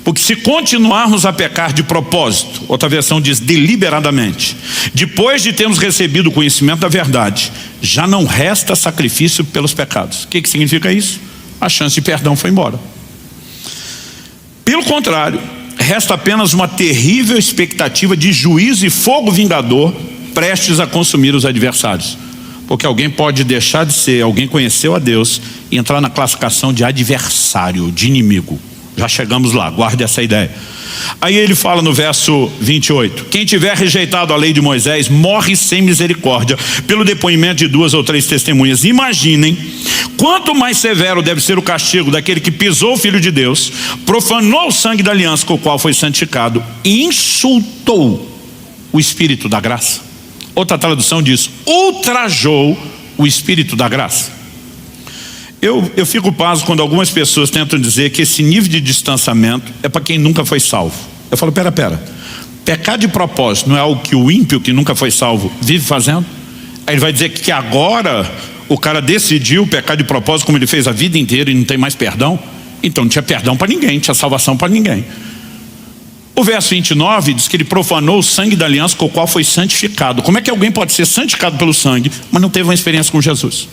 Porque se continuarmos a pecar de propósito, outra versão diz deliberadamente, depois de termos recebido o conhecimento da verdade, já não resta sacrifício pelos pecados. O que significa isso? A chance de perdão foi embora. Pelo contrário, resta apenas uma terrível expectativa de juízo e fogo vingador prestes a consumir os adversários. Porque alguém pode deixar de ser, alguém conheceu a Deus e entrar na classificação de adversário, de inimigo. Já chegamos lá, guarde essa ideia. Aí ele fala no verso 28, quem tiver rejeitado a lei de Moisés morre sem misericórdia pelo depoimento de 2 ou 3 testemunhas. Imaginem quanto mais severo deve ser o castigo daquele que pisou o Filho de Deus, profanou o sangue da aliança com o qual foi santificado e insultou o Espírito da graça. Outra tradução diz: ultrajou o Espírito da graça. Eu fico pasmo quando algumas pessoas tentam dizer que esse nível de distanciamento é para quem nunca foi salvo. Eu falo: pera, pecar de propósito não é algo que o ímpio que nunca foi salvo vive fazendo? Aí ele vai dizer que agora o cara decidiu pecar de propósito como ele fez a vida inteira e não tem mais perdão? Então não tinha perdão para ninguém, não tinha salvação para ninguém. O verso 29 diz que ele profanou o sangue da aliança com o qual foi santificado. Como é que alguém pode ser santificado pelo sangue, mas não teve uma experiência com Jesus?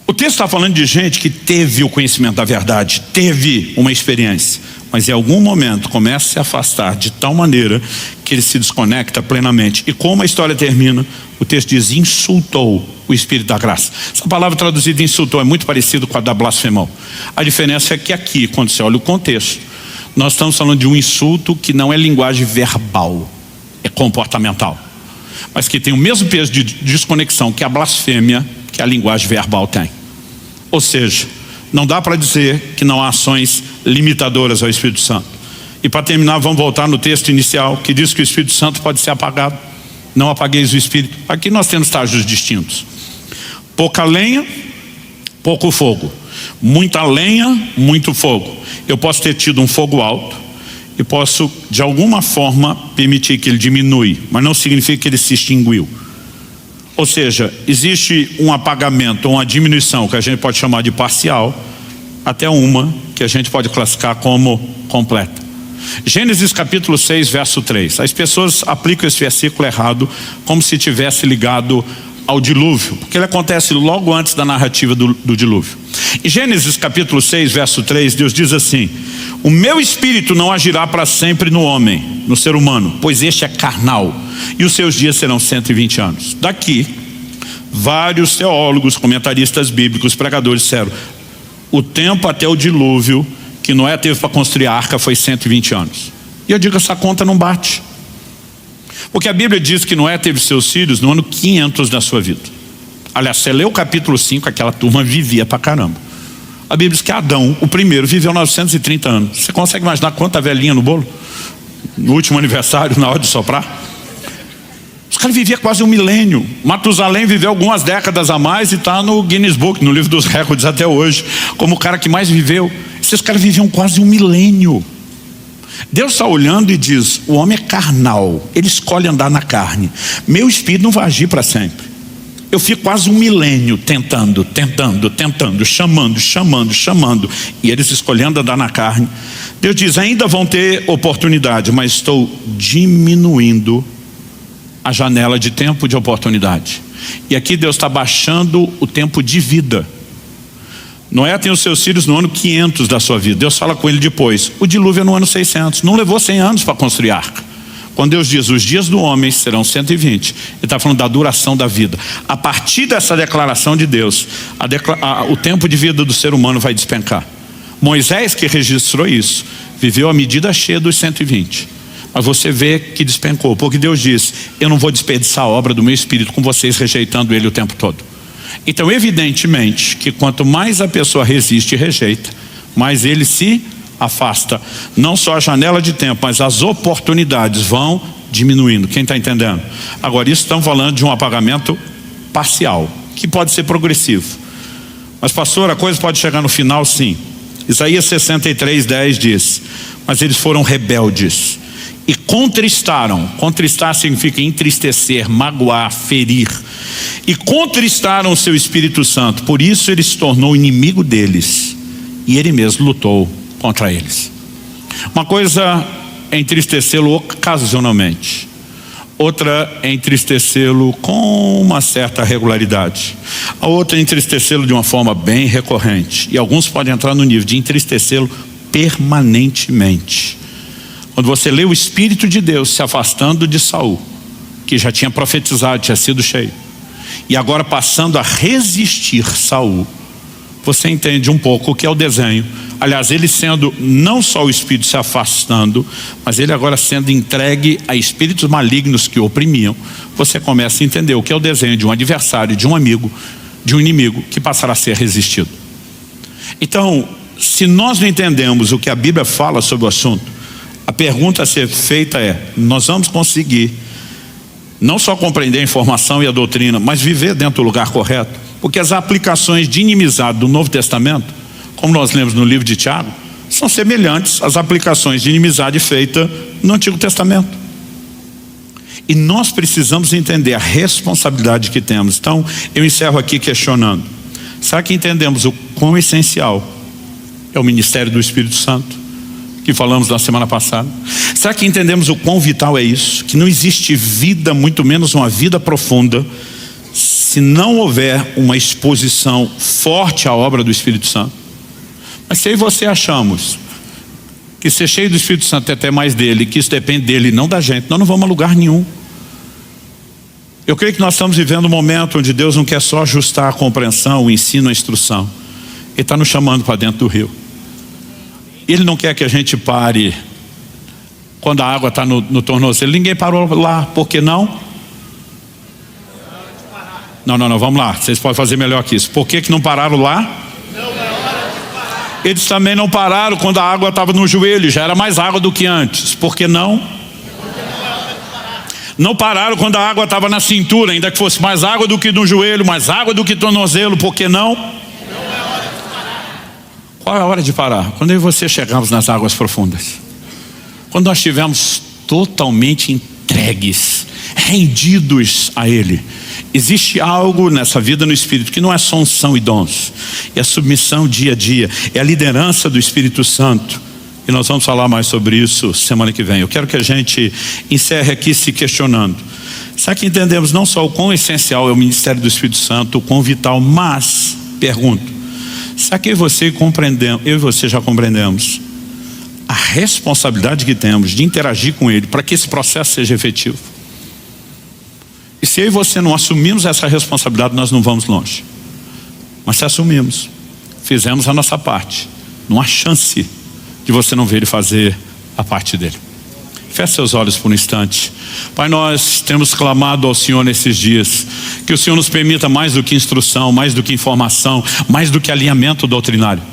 O texto está falando de gente que teve o conhecimento da verdade, teve uma experiência, mas em algum momento começa a se afastar de tal maneira que ele se desconecta plenamente. E como a história termina, o texto diz: insultou o Espírito da graça. Essa palavra traduzida insultou é muito parecida com a da blasfemou. A diferença é que aqui, quando você olha o contexto, nós estamos falando de um insulto que não é linguagem verbal, é comportamental, mas que tem o mesmo peso de desconexão que a blasfêmia, que a linguagem verbal tem. Ou seja, não dá para dizer que não há ações limitadoras ao Espírito Santo. E para terminar, vamos voltar no texto inicial, que diz que o Espírito Santo pode ser apagado. Não apagueis o Espírito. Aqui nós temos estágios distintos: pouca lenha, pouco fogo; muita lenha, muito fogo. Eu posso ter tido um fogo alto e posso, de alguma forma, permitir que ele diminui, mas não significa que ele se extinguiu. Ou seja, existe um apagamento, uma diminuição que a gente pode chamar de parcial, até uma que a gente pode classificar como completa. Gênesis capítulo 6, verso 3. As pessoas aplicam esse versículo errado, como se tivesse ligado ao dilúvio, porque ele acontece logo antes da narrativa do dilúvio. Em Gênesis capítulo 6, verso 3, Deus diz assim: o meu espírito não agirá para sempre no homem, no ser humano, pois este é carnal, e os seus dias serão 120 anos. Daqui, vários teólogos, comentaristas bíblicos, pregadores disseram: o tempo até o dilúvio que Noé teve para construir a arca foi 120 anos. E eu digo, essa conta não bate. Porque a Bíblia diz que Noé teve seus filhos no ano 500 da sua vida. Aliás, você lê o capítulo 5, aquela turma vivia pra caramba. A Bíblia diz que Adão, o primeiro, viveu 930 anos. Você consegue imaginar quanta velhinha no bolo? No último aniversário, na hora de soprar? Os caras viviam quase um milênio. Matusalém viveu algumas décadas a mais e está no Guinness Book, no livro dos recordes até hoje, como o cara que mais viveu. Esses caras viviam quase um milênio. Deus está olhando e diz: o homem é carnal, ele escolhe andar na carne. Meu espírito não vai agir para sempre. Eu fico quase um milênio tentando, chamando, e eles escolhendo andar na carne. Deus diz: ainda vão ter oportunidade, mas estou diminuindo a janela de tempo de oportunidade. E aqui Deus está baixando o tempo de vida. Noé tem os seus filhos no ano 500 da sua vida. Deus fala com ele depois: o dilúvio é no ano 600. Não levou 100 anos para construir a arca. Quando Deus diz: os dias do homem serão 120, ele está falando da duração da vida. A partir dessa declaração de Deus, o tempo de vida do ser humano vai despencar. Moisés, que registrou isso, viveu a medida cheia dos 120. Mas você vê que despencou, porque Deus diz: eu não vou desperdiçar a obra do meu espírito com vocês rejeitando ele o tempo todo. Então, evidentemente, que quanto mais a pessoa resiste e rejeita, mais ele se afasta. Não só a janela de tempo, mas as oportunidades vão diminuindo. Quem está entendendo? Agora, isso estamos falando de um apagamento parcial, que pode ser progressivo. Mas, pastor, a coisa pode chegar no final, sim. Isaías 63, 10 diz: mas eles foram rebeldes e contristaram. Contristar significa entristecer, magoar, ferir. E contristaram o seu Espírito Santo. Por isso ele se tornou inimigo deles, e ele mesmo lutou contra eles. Uma coisa é entristecê-lo ocasionalmente, outra é entristecê-lo com uma certa regularidade. A outra é entristecê-lo de uma forma bem recorrente. E alguns podem entrar no nível de entristecê-lo permanentemente. Quando você lê o Espírito de Deus se afastando de Saul, que já tinha profetizado, tinha sido cheio, e agora passando a resistir Saul, você entende um pouco o que é o desenho. Aliás, ele sendo não só o Espírito se afastando, mas ele agora sendo entregue a espíritos malignos que o oprimiam. Você começa a entender o que é o desenho de um adversário, de um amigo, de um inimigo que passará a ser resistido. Então, se nós não entendemos o que a Bíblia fala sobre o assunto, a pergunta a ser feita é: nós vamos conseguir não só compreender a informação e a doutrina, mas viver dentro do lugar correto? Porque as aplicações de inimizade do Novo Testamento, como nós lemos no livro de Tiago, são semelhantes às aplicações de inimizade feita no Antigo Testamento. E nós precisamos entender a responsabilidade que temos. Então, eu encerro aqui questionando: será que entendemos o quão essencial é o ministério do Espírito Santo, que falamos na semana passada? Será que entendemos o quão vital é isso? Que não existe vida, muito menos uma vida profunda, se não houver uma exposição forte à obra do Espírito Santo. Mas se eu e você achamos que ser cheio do Espírito Santo é ter mais dele, que isso depende dele e não da gente, nós não vamos a lugar nenhum. Eu creio que nós estamos vivendo um momento onde Deus não quer só ajustar a compreensão, o ensino, a instrução. Ele está nos chamando para dentro do rio. Ele não quer que a gente pare quando a água está no tornozelo. Ninguém parou lá, por que não? Não, vamos lá, vocês podem fazer melhor que isso. Por que não pararam lá? Eles também não pararam quando a água estava no joelho, já era mais água do que antes. Por que não? Não pararam quando a água estava na cintura, ainda que fosse mais água do que no joelho, mais água do que tornozelo. Por que não? Qual é a hora de parar? Quando eu e você chegamos nas águas profundas. Quando nós estivermos totalmente entregues, rendidos a Ele. Existe algo nessa vida no Espírito que não é só unção e dons, é a submissão dia a dia, é a liderança do Espírito Santo. E nós vamos falar mais sobre isso semana que vem. Eu quero que a gente encerre aqui se questionando. Será que entendemos não só o quão essencial é o ministério do Espírito Santo, o quão vital, mas, pergunto, será que eu e você já compreendemos a responsabilidade que temos de interagir com Ele para que esse processo seja efetivo? E se eu e você não assumimos essa responsabilidade, nós não vamos longe. Mas se assumimos, fizemos a nossa parte, não há chance de você não ver Ele fazer a parte dele. Feche seus olhos por um instante. Pai, nós temos clamado ao Senhor nesses dias, que o Senhor nos permita mais do que instrução, mais do que informação, mais do que alinhamento doutrinário.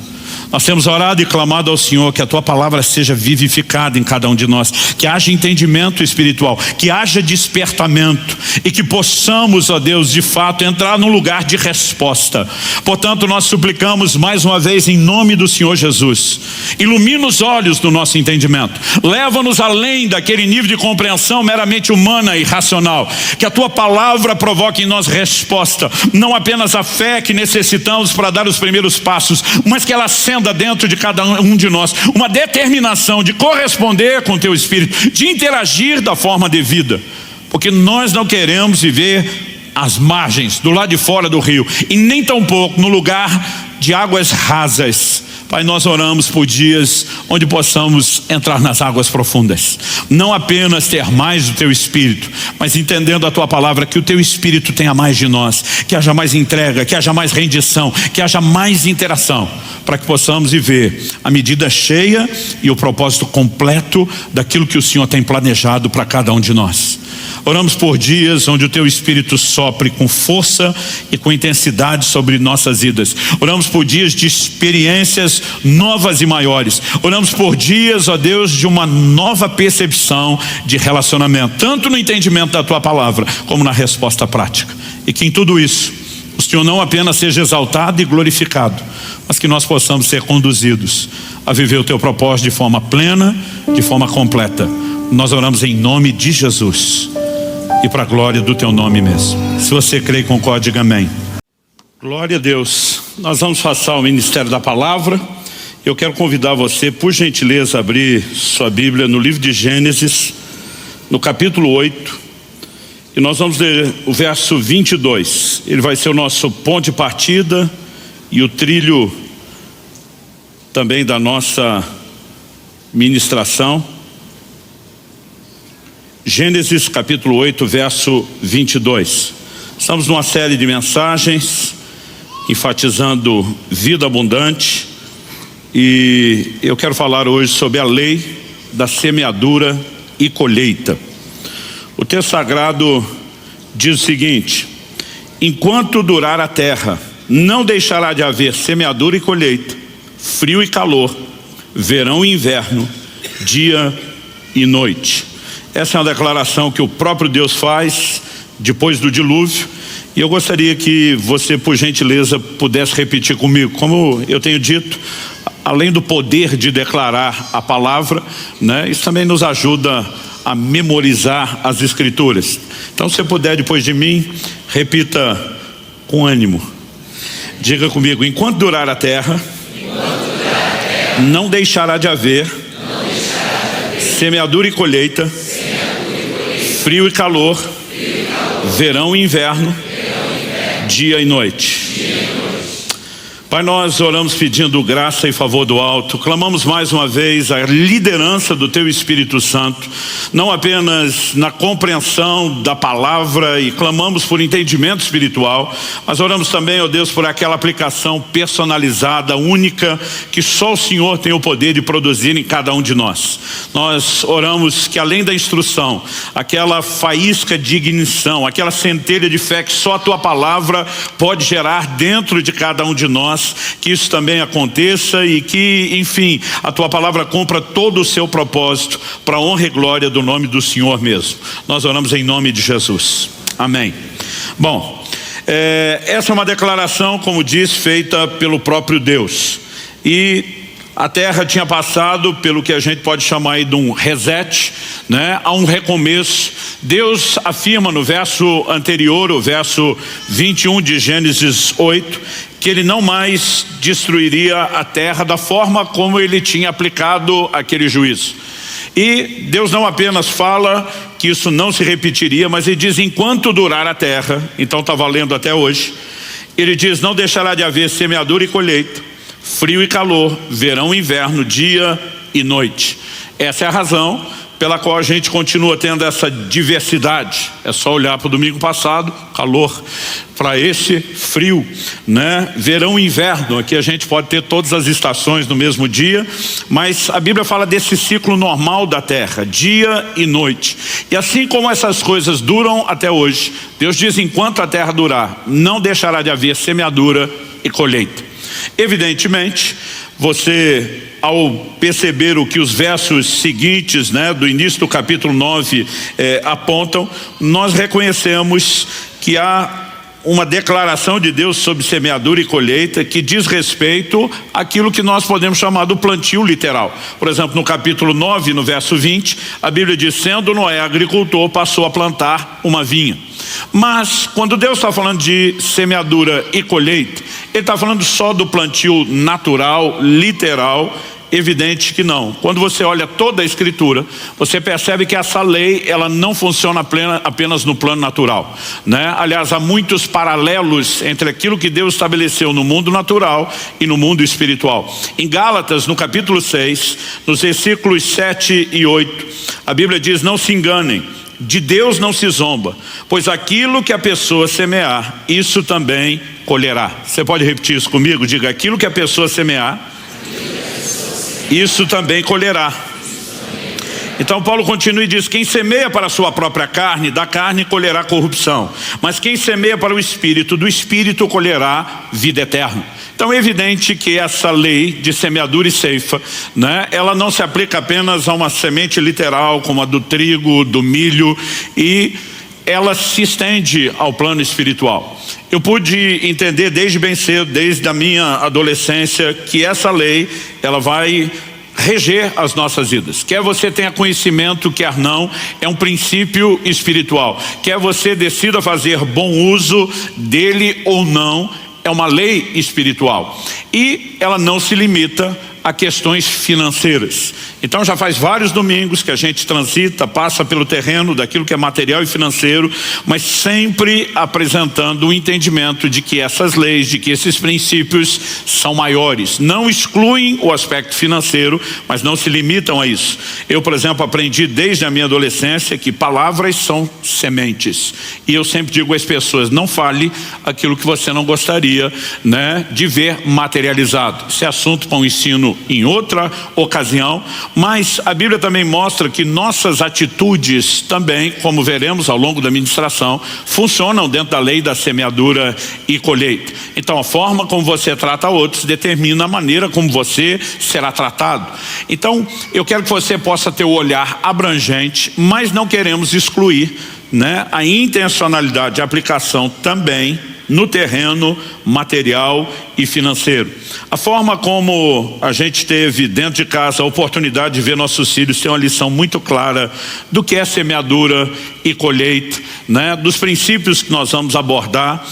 Nós temos orado e clamado ao Senhor que a Tua palavra seja vivificada em cada um de nós, que haja entendimento espiritual, que haja despertamento e que possamos, ó Deus, de fato entrar num lugar de resposta. Portanto, nós suplicamos mais uma vez em nome do Senhor Jesus, ilumina os olhos do nosso entendimento, leva-nos além daquele nível de compreensão meramente humana e racional, que a Tua palavra provoque em nós resposta, não apenas a fé que necessitamos para dar os primeiros passos, mas que ela acenda dentro de cada um de nós uma determinação de corresponder com o Teu Espírito, de interagir da forma devida, porque nós não queremos viver às margens, do lado de fora do rio, e nem tampouco no lugar de águas rasas. Pai, nós oramos por dias onde possamos entrar nas águas profundas, não apenas ter mais do Teu Espírito, mas entendendo a Tua palavra, que o Teu Espírito tenha mais de nós, que haja mais entrega, que haja mais rendição, que haja mais interação, para que possamos viver a medida cheia e o propósito completo daquilo que o Senhor tem planejado para cada um de nós. Oramos por dias onde o Teu Espírito sopre com força e com intensidade sobre nossas vidas. Oramos por dias de experiências novas e maiores. Oramos por dias, ó Deus, de uma nova percepção de relacionamento, tanto no entendimento da Tua palavra, como na resposta prática. E que em tudo isso, o Senhor não apenas seja exaltado e glorificado, mas que nós possamos ser conduzidos a viver o Teu propósito de forma plena, de forma completa. Nós oramos em nome de Jesus e para a glória do Teu nome mesmo. Se você crê e concorda, diga amém. Glória a Deus. Nós vamos passar ao ministério da palavra. Eu quero convidar você, por gentileza, a abrir sua Bíblia no livro de Gênesis, no capítulo 8, e nós vamos ler o verso 22. Ele vai ser o nosso ponto de partida e o trilho também da nossa ministração. Gênesis capítulo 8, verso 22. Estamos numa série de mensagens enfatizando vida abundante, e eu quero falar hoje sobre a lei da semeadura e colheita. O texto sagrado diz o seguinte: enquanto durar a terra, não deixará de haver semeadura e colheita, frio e calor, verão e inverno, dia e noite. Essa é uma declaração que o próprio Deus faz depois do dilúvio, e eu gostaria que você, por gentileza, pudesse repetir comigo. Como eu tenho dito, além do poder de declarar a palavra, né, isso também nos ajuda a memorizar as Escrituras. Então, se você puder, depois de mim, repita com ânimo. Diga comigo: enquanto durar a terra, não deixará de haver semeadura e colheita, frio e calor, verão e inverno, dia e noite. Pai, nós oramos pedindo graça e favor do alto, clamamos mais uma vez a liderança do Teu Espírito Santo, não apenas na compreensão da palavra e clamamos por entendimento espiritual, mas oramos também, ó Deus, por aquela aplicação personalizada, única, que só o Senhor tem o poder de produzir em cada um de nós. Nós oramos que além da instrução, aquela faísca de ignição, aquela centelha de fé que só a Tua palavra pode gerar dentro de cada um de nós, que isso também aconteça e que, enfim, a Tua palavra cumpra todo o seu propósito para a honra e glória do nome do Senhor mesmo. Nós oramos em nome de Jesus. Amém. Bom, essa é uma declaração, como diz, feita pelo próprio Deus. E a terra tinha passado pelo que a gente pode chamar aí de um reset, né? A um recomeço. Deus afirma no verso anterior, o verso 21 de Gênesis 8, que Ele não mais destruiria a terra da forma como Ele tinha aplicado aquele juízo. E Deus não apenas fala que isso não se repetiria, mas Ele diz: enquanto durar a terra, então está valendo até hoje, Ele diz: não deixará de haver semeadura e colheita, frio e calor, verão e inverno, dia e noite. Essa é a razão pela qual a gente continua tendo essa diversidade. É só olhar para o domingo passado, calor, para esse frio, né? Verão e inverno, aqui a gente pode ter todas as estações no mesmo dia, mas a Bíblia fala desse ciclo normal da terra, dia e noite. E assim como essas coisas duram até hoje, Deus diz: enquanto a terra durar, não deixará de haver semeadura e colheita. Evidentemente, você, ao perceber o que os versos seguintes, né, do início do capítulo 9 apontam, nós reconhecemos que há uma declaração de Deus sobre semeadura e colheita que diz respeito àquilo que nós podemos chamar do plantio literal. Por exemplo, no capítulo 9, no verso 20, a Bíblia diz: sendo Noé agricultor, passou a plantar uma vinha. Mas quando Deus está falando de semeadura e colheita, Ele está falando só do plantio natural, literal? Evidente que não. Quando você olha toda a Escritura, você percebe que essa lei, ela não funciona apenas no plano natural, né? Aliás, há muitos paralelos entre aquilo que Deus estabeleceu no mundo natural e no mundo espiritual. Em Gálatas, no capítulo 6, nos versículos 7 e 8, a Bíblia diz: não se enganem, de Deus não se zomba, pois aquilo que a pessoa semear, isso também colherá. Você pode repetir isso comigo? Diga: aquilo que a pessoa semear, isso também colherá. Então Paulo continua e diz: quem semeia para a sua própria carne, da carne colherá corrupção, mas quem semeia para o Espírito, do Espírito colherá vida eterna. Então é evidente que essa lei de semeadura e ceifa, né, ela não se aplica apenas a uma semente literal como a do trigo, do milho, e ela se estende ao plano espiritual. Eu pude entender desde bem cedo, desde a minha adolescência, que essa lei, ela vai reger as nossas vidas. Quer você tenha conhecimento, quer não, é um princípio espiritual. Quer você decida fazer bom uso dele ou não, é uma lei espiritual. E ela não se limita a questões financeiras. Então já faz vários domingos que a gente transita, passa pelo terreno daquilo que é material e financeiro, mas sempre apresentando o entendimento de que essas leis, de que esses princípios são maiores. Não excluem o aspecto financeiro, mas não se limitam a isso. Eu, por exemplo, aprendi desde a minha adolescência que palavras são sementes. E eu sempre digo às pessoas: não fale aquilo que você não gostaria, né, de ver materializado. Esse é assunto para um ensino em outra ocasião, mas a Bíblia também mostra que nossas atitudes também, como veremos ao longo da ministração, funcionam dentro da lei da semeadura e colheita. Então a forma como você trata outros determina a maneira como você será tratado. Então eu quero que você possa ter o olhar abrangente, mas não queremos excluir, né, a intencionalidade de aplicação também no terreno material e financeiro. A forma como a gente teve dentro de casa a oportunidade de ver nossos filhos ter uma lição muito clara do que é semeadura e colheita, né? Dos princípios que nós vamos abordar.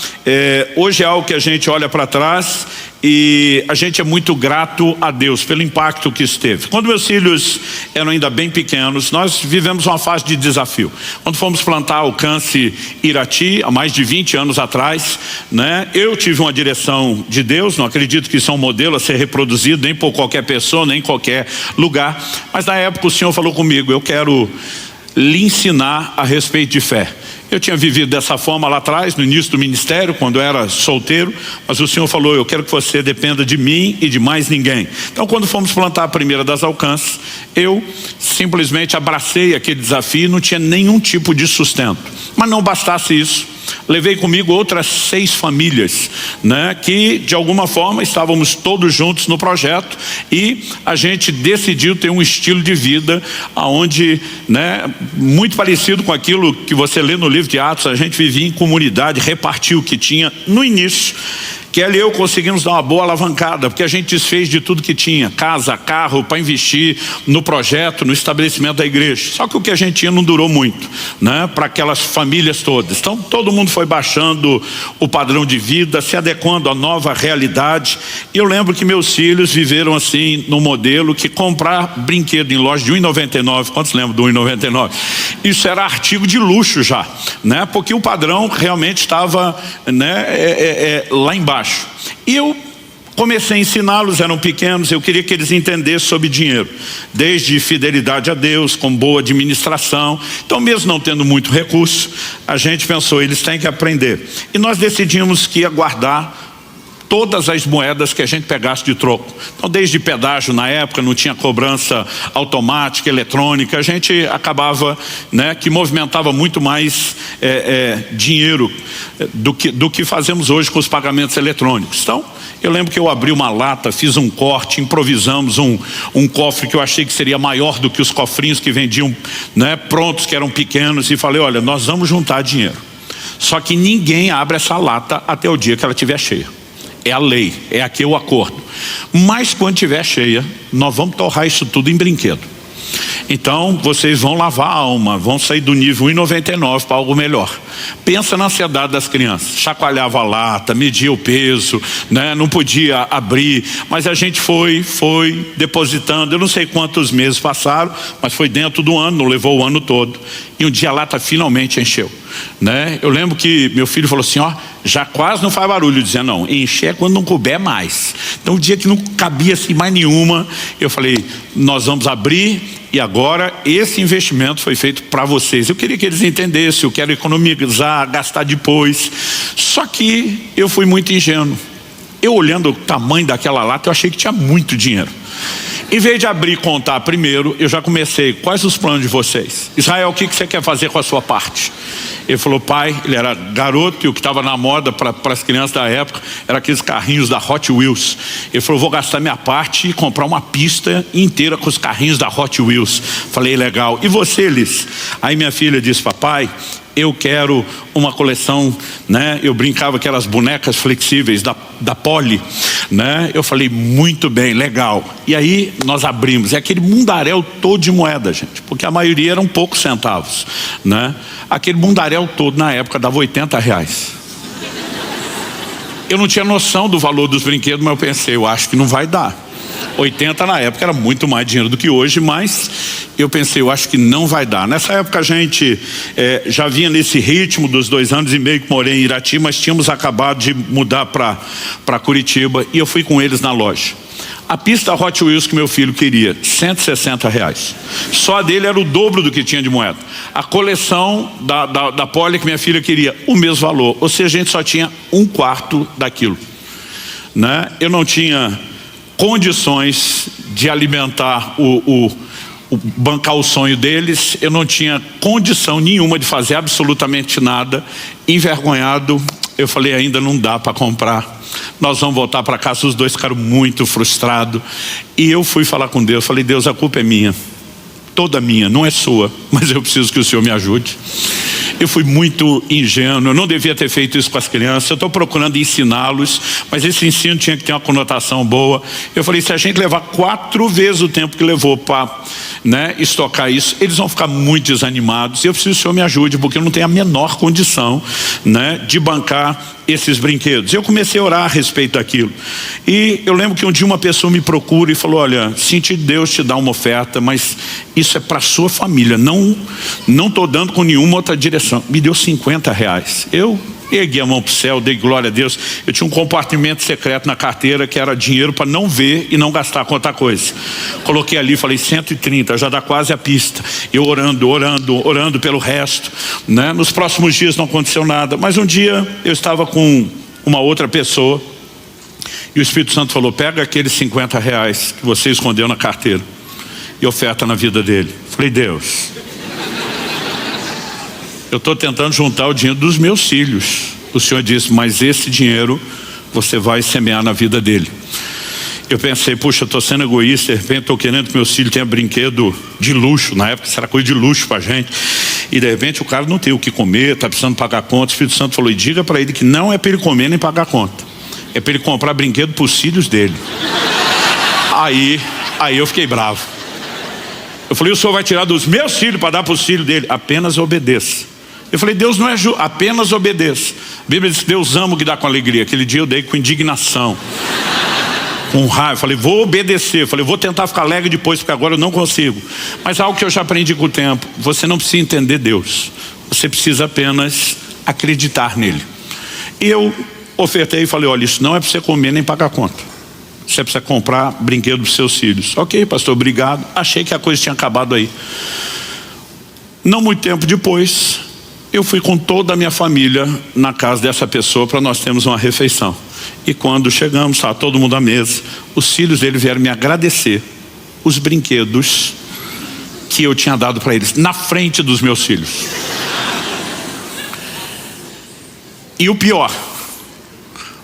Hoje é algo que a gente olha para trás e a gente é muito grato a Deus pelo impacto que isso teve. Quando meus filhos eram ainda bem pequenos, nós vivemos uma fase de desafio. Quando fomos plantar Alcance Irati, há mais de 20 anos atrás, né, eu tive uma direção de Deus. Não acredito que isso é um modelo a ser reproduzido nem por qualquer pessoa, nem em qualquer lugar. Mas na época o Senhor falou comigo: eu quero lhe ensinar a respeito de fé. Eu tinha vivido dessa forma lá atrás, no início do ministério, quando eu era solteiro, mas o Senhor falou: eu quero que você dependa de mim e de mais ninguém. Então, quando fomos plantar a primeira das Alcances, eu simplesmente abracei aquele desafio, não tinha nenhum tipo de sustento. Mas não bastasse isso, levei comigo outras 6 famílias, né, que de alguma forma estávamos todos juntos no projeto, e a gente decidiu ter um estilo de vida onde, né, muito parecido com aquilo que você lê no livro de Atos. A gente vivia em comunidade, repartia o que tinha. No início, Kelly e eu conseguimos dar uma boa alavancada, porque a gente desfez de tudo que tinha, casa, carro, para investir no projeto, no estabelecimento da igreja. Só que o que a gente tinha não durou muito, né, para aquelas famílias todas. Então todo mundo foi baixando o padrão de vida, se adequando à nova realidade. E eu lembro que meus filhos viveram assim, no modelo que comprar brinquedo em loja de R$1,99, quantos lembram do R$1,99? Isso era artigo de luxo já, né, porque o padrão realmente estava, né, lá embaixo. E eu comecei a ensiná-los, eram pequenos, eu queria que eles entendessem sobre dinheiro, desde fidelidade a Deus, com boa administração. Então, mesmo não tendo muito recurso, a gente pensou: eles têm que aprender. E nós decidimos que ia guardar todas as moedas que a gente pegasse de troco. Então, desde pedágio, na época não tinha cobrança automática, eletrônica, a gente acabava, né, que movimentava muito mais dinheiro do que fazemos hoje com os pagamentos eletrônicos. Então, eu lembro que eu abri uma lata, fiz um corte, improvisamos um cofre que eu achei que seria maior do que os cofrinhos que vendiam, né, prontos, que eram pequenos, e falei: olha, nós vamos juntar dinheiro. Só que ninguém abre essa lata até o dia que ela estiver cheia. É a lei, é aqui o acordo. Mas quando estiver cheia, nós vamos torrar isso tudo em brinquedo. Então vocês vão lavar a alma, vão sair do nível 1,99 para algo melhor. Pensa na ansiedade das crianças. Chacoalhava a lata, media o peso, né? Não podia abrir, mas a gente foi depositando. Eu não sei quantos meses passaram, mas foi dentro do ano, não levou o ano todo. E um dia a lata finalmente encheu, né? Eu lembro que meu filho falou assim: ó, já quase não faz barulho. Dizendo: não, encher é quando não couber mais. Então o dia que não cabia assim mais nenhuma, eu falei: nós vamos abrir, e agora esse investimento foi feito para vocês. Eu queria que eles entendessem: eu quero economizar, gastar depois. Só que eu fui muito ingênuo. Eu, olhando o tamanho daquela lata, eu achei que tinha muito dinheiro. Em vez de abrir e contar primeiro, eu já comecei: quais os planos de vocês? Israel, o que você quer fazer com a sua parte? Ele falou: pai, ele era garoto, e o que estava na moda para as crianças da época era aqueles carrinhos da Hot Wheels. Ele falou: vou gastar minha parte e comprar uma pista inteira com os carrinhos da Hot Wheels. Falei: legal. E você, Liz? Aí minha filha disse: papai, eu quero uma coleção, né? Eu brincava que eram as bonecas flexíveis da Poli, né? Eu falei: muito bem, legal. E aí nós abrimos, é aquele mundaréu todo de moeda, gente, porque a maioria eram poucos centavos, né? Aquele mundaréu todo na época dava R$80. Eu não tinha noção do valor dos brinquedos, mas eu pensei: eu acho que não vai dar. 80 na época era muito mais dinheiro do que hoje, mas eu pensei: eu acho que não vai dar. Nessa época a gente já vinha nesse ritmo dos 2 anos e meio que morei em Irati, mas tínhamos acabado de mudar para Curitiba, e eu fui com eles na loja. A pista Hot Wheels que meu filho queria, R$160. Só a dele era o dobro do que tinha de moeda. A coleção da Poli que minha filha queria, o mesmo valor. Ou seja, a gente só tinha 1/4 daquilo, né? Eu não tinha condições de alimentar bancar o sonho deles. Eu não tinha condição nenhuma de fazer absolutamente nada. Envergonhado, eu falei: ainda não dá para comprar, nós vamos voltar para casa. Os dois ficaram muito frustrados, e eu fui falar com Deus. Falei: Deus, a culpa é minha, toda minha, não é sua, mas eu preciso que o Senhor me ajude. Eu fui muito ingênuo, eu não devia ter feito isso com as crianças. Eu estou procurando ensiná-los, mas esse ensino tinha que ter uma conotação boa. Eu falei, se a gente levar 4 vezes o tempo que levou para estocar isso, eles vão ficar muito desanimados. E eu preciso que o senhor me ajude, porque eu não tenho a menor condição de bancar esses brinquedos. Eu comecei a orar a respeito daquilo. E eu lembro que um dia uma pessoa me procura e falou, olha, senti Deus te dar uma oferta, mas isso é para sua família, não estou dando com nenhuma outra direção. Me deu R$50. Eu ergui a mão para o céu, dei glória a Deus. Eu tinha um compartimento secreto na carteira que era dinheiro para não ver e não gastar com outra coisa. Coloquei ali, falei 130, já dá quase a pista. Eu orando pelo resto. Nos próximos dias não aconteceu nada, mas um dia eu estava com uma outra pessoa e o Espírito Santo falou, pega aqueles R$50 que você escondeu na carteira e oferta na vida dele. Falei, Deus, eu estou tentando juntar o dinheiro dos meus filhos. O Senhor disse, mas esse dinheiro você vai semear na vida dele. Eu pensei, puxa, eu estou sendo egoísta, de repente estou querendo que meus filhos tenham brinquedo de luxo. Na época isso era coisa de luxo para a gente. E de repente o cara não tem o que comer, está precisando pagar conta. O Espírito Santo falou, e diga para ele que não é para ele comer nem pagar conta. É para ele comprar brinquedo para os filhos dele. Aí eu fiquei bravo. Eu falei, o senhor vai tirar dos meus filhos para dar para os filhos dele? Apenas obedeça. Eu falei, Deus não é justo, apenas obedeça. A Bíblia diz que Deus ama o que dá com alegria. Aquele dia eu dei com indignação, com raiva. Eu falei, vou obedecer. Eu falei, vou tentar ficar alegre depois, porque agora eu não consigo. Mas algo que eu já aprendi com o tempo, você não precisa entender Deus, você precisa apenas acreditar nele. E eu ofertei e falei, olha, isso não é para você comer nem pagar conta. Você precisa comprar brinquedo para os seus filhos. Ok, pastor, obrigado. Achei que a coisa tinha acabado aí. Não muito tempo depois, eu fui com toda a minha família na casa dessa pessoa para nós termos uma refeição. E quando chegamos, estava todo mundo à mesa, os filhos dele vieram me agradecer os brinquedos que eu tinha dado para eles, na frente dos meus filhos. E o pior,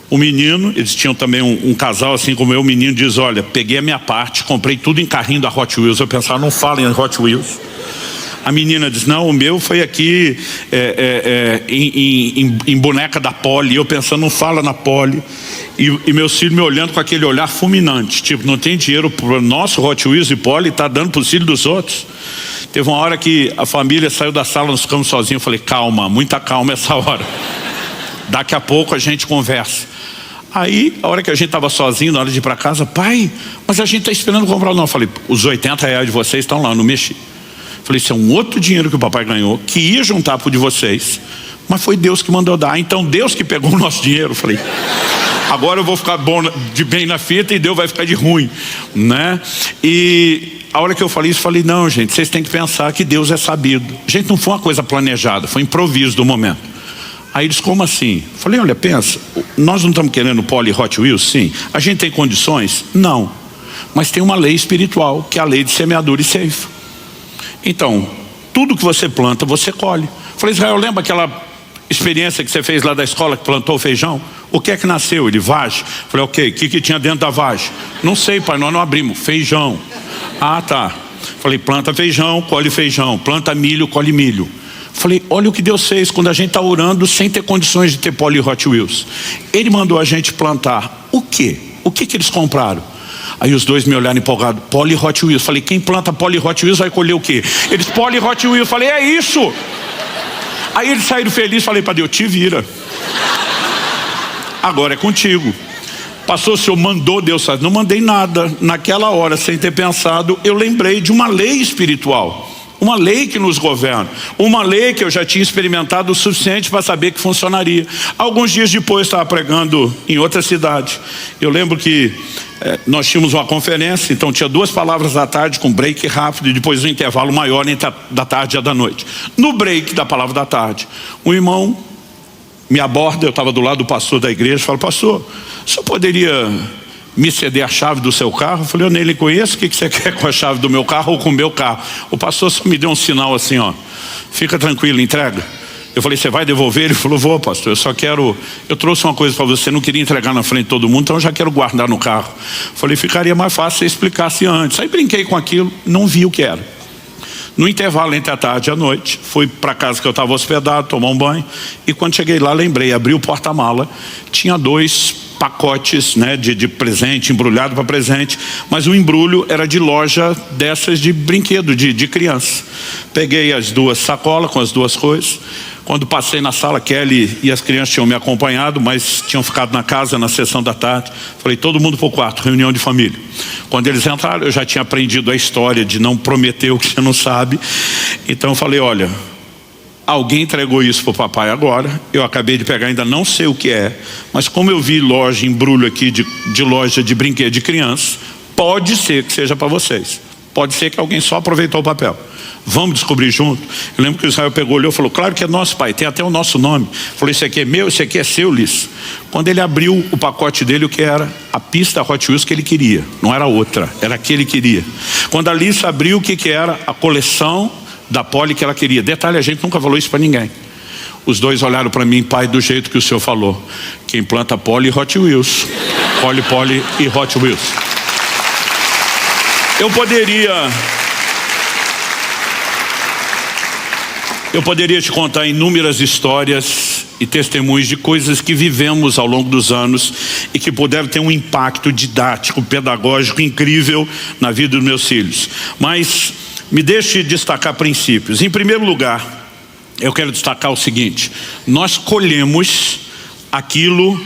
o menino, eles tinham também um casal assim como eu, o menino diz, olha, peguei a minha parte, comprei tudo em carrinho da Hot Wheels. Eu pensava, não falem em Hot Wheels. A menina diz, não, o meu foi aqui em boneca da Polly. Eu pensando, não fala na Polly. E meus filhos me olhando com aquele olhar fulminante, tipo, não tem dinheiro para o nosso Hot Wheels e Polly, está dando para os filhos dos outros. Teve uma hora que a família saiu da sala, nós ficamos sozinhos. Eu falei, calma, muita calma essa hora. Daqui a pouco a gente conversa. Aí, a hora que a gente estava sozinho, na hora de ir para casa, pai, mas a gente está esperando comprar. Não, eu falei, os R$80 de vocês estão lá, eu não mexi. Falei, isso é um outro dinheiro que o papai ganhou, que ia juntar para o de vocês, mas foi Deus que mandou dar. Então Deus que pegou o nosso dinheiro. Falei, agora eu vou ficar bom de bem na fita e Deus vai ficar de ruim, E a hora que eu falei isso, falei, não, gente, vocês têm que pensar que Deus é sabido. Gente, não foi uma coisa planejada, foi improviso do momento. Aí eles, como assim? Falei, olha, pensa, nós não estamos querendo Polly Hot Wheels? Sim. A gente tem condições? Não. Mas tem uma lei espiritual, que é a lei de semeadura e ceifa. Então, tudo que você planta, você colhe. Falei, Israel, lembra aquela experiência que você fez lá da escola, que plantou feijão? O que é que nasceu? Ele, vagem. Falei, ok, o que tinha dentro da vagem? Não sei, pai, nós não abrimos. Feijão. Ah, tá. Falei, planta feijão, colhe feijão. Planta milho, colhe milho. Falei, olha o que Deus fez quando a gente está orando sem ter condições de ter Polly Hot Wheels. Ele mandou a gente plantar o quê? O que eles compraram? Aí os dois me olharam empolgados, Polly Hot Wheels. Falei, quem planta Polly Hot Wheels vai colher o quê? Eles, Polly Hot Wheels. Falei, é isso. Aí eles saíram felizes. Falei, para Deus, te vira. Agora é contigo. Pastor, o senhor mandou Deus fazer? Não mandei nada. Naquela hora, sem ter pensado, eu lembrei de uma lei espiritual. Uma lei que nos governa, uma lei que eu já tinha experimentado o suficiente para saber que funcionaria. Alguns dias depois estava pregando em outra cidade. Eu lembro que nós tínhamos uma conferência, então tinha 2 palavras da tarde com break rápido e depois um intervalo maior entre da tarde e a da noite. No break da palavra da tarde, um irmão me aborda, eu estava do lado do pastor da igreja, fala, pastor, o senhor poderia me ceder a chave do seu carro? Eu falei, eu nem lhe conheço, o que você quer com a chave do meu carro ou com o meu carro? O pastor só me deu um sinal assim, ó, fica tranquilo, entrega. Eu falei, você vai devolver? Ele falou, vou, pastor, eu trouxe uma coisa para você, não queria entregar na frente de todo mundo, então eu já quero guardar no carro. Eu falei, ficaria mais fácil se você explicasse antes. Aí brinquei com aquilo, não vi o que era. No intervalo entre a tarde e a noite, fui para casa que eu estava hospedado, tomar um banho, e quando cheguei lá, lembrei, abri o porta-mala, tinha 2 pacotes, né, de presente, embrulhado para presente, mas o embrulho era de loja dessas de brinquedo, de criança. Peguei as 2 sacolas com as 2 coisas. Quando passei na sala, Kelly e as crianças tinham me acompanhado, mas tinham ficado na casa na sessão da tarde. Falei, todo mundo para o quarto, reunião de família. Quando eles entraram, eu já tinha aprendido a história de não prometer o que você não sabe. Então eu falei, olha, alguém entregou isso para o papai agora, eu acabei de pegar, ainda não sei o que é, mas como eu vi loja, embrulho aqui de loja de brinquedo de criança, pode ser que seja para vocês. Pode ser que alguém só aproveitou o papel. Vamos descobrir junto. Eu lembro que o Israel pegou, olhou e falou, claro que é nosso, pai, tem até o nosso nome. Falou, esse aqui é meu, esse aqui é seu, Liz. Quando ele abriu o pacote dele, o que era? A pista Hot Wheels que ele queria. Não era outra, era a que ele queria. Quando a Liz abriu, o que era? A coleção da Polly que ela queria. Detalhe, a gente nunca falou isso para ninguém. Os 2 olharam para mim, pai, do jeito que o senhor falou. Quem planta Polly e Hot Wheels. Polly e Hot Wheels. Eu poderia te contar inúmeras histórias e testemunhos de coisas que vivemos ao longo dos anos e que puderam ter um impacto didático, pedagógico incrível na vida dos meus filhos. Mas me deixe destacar princípios. Em primeiro lugar, eu quero destacar o seguinte: nós colhemos aquilo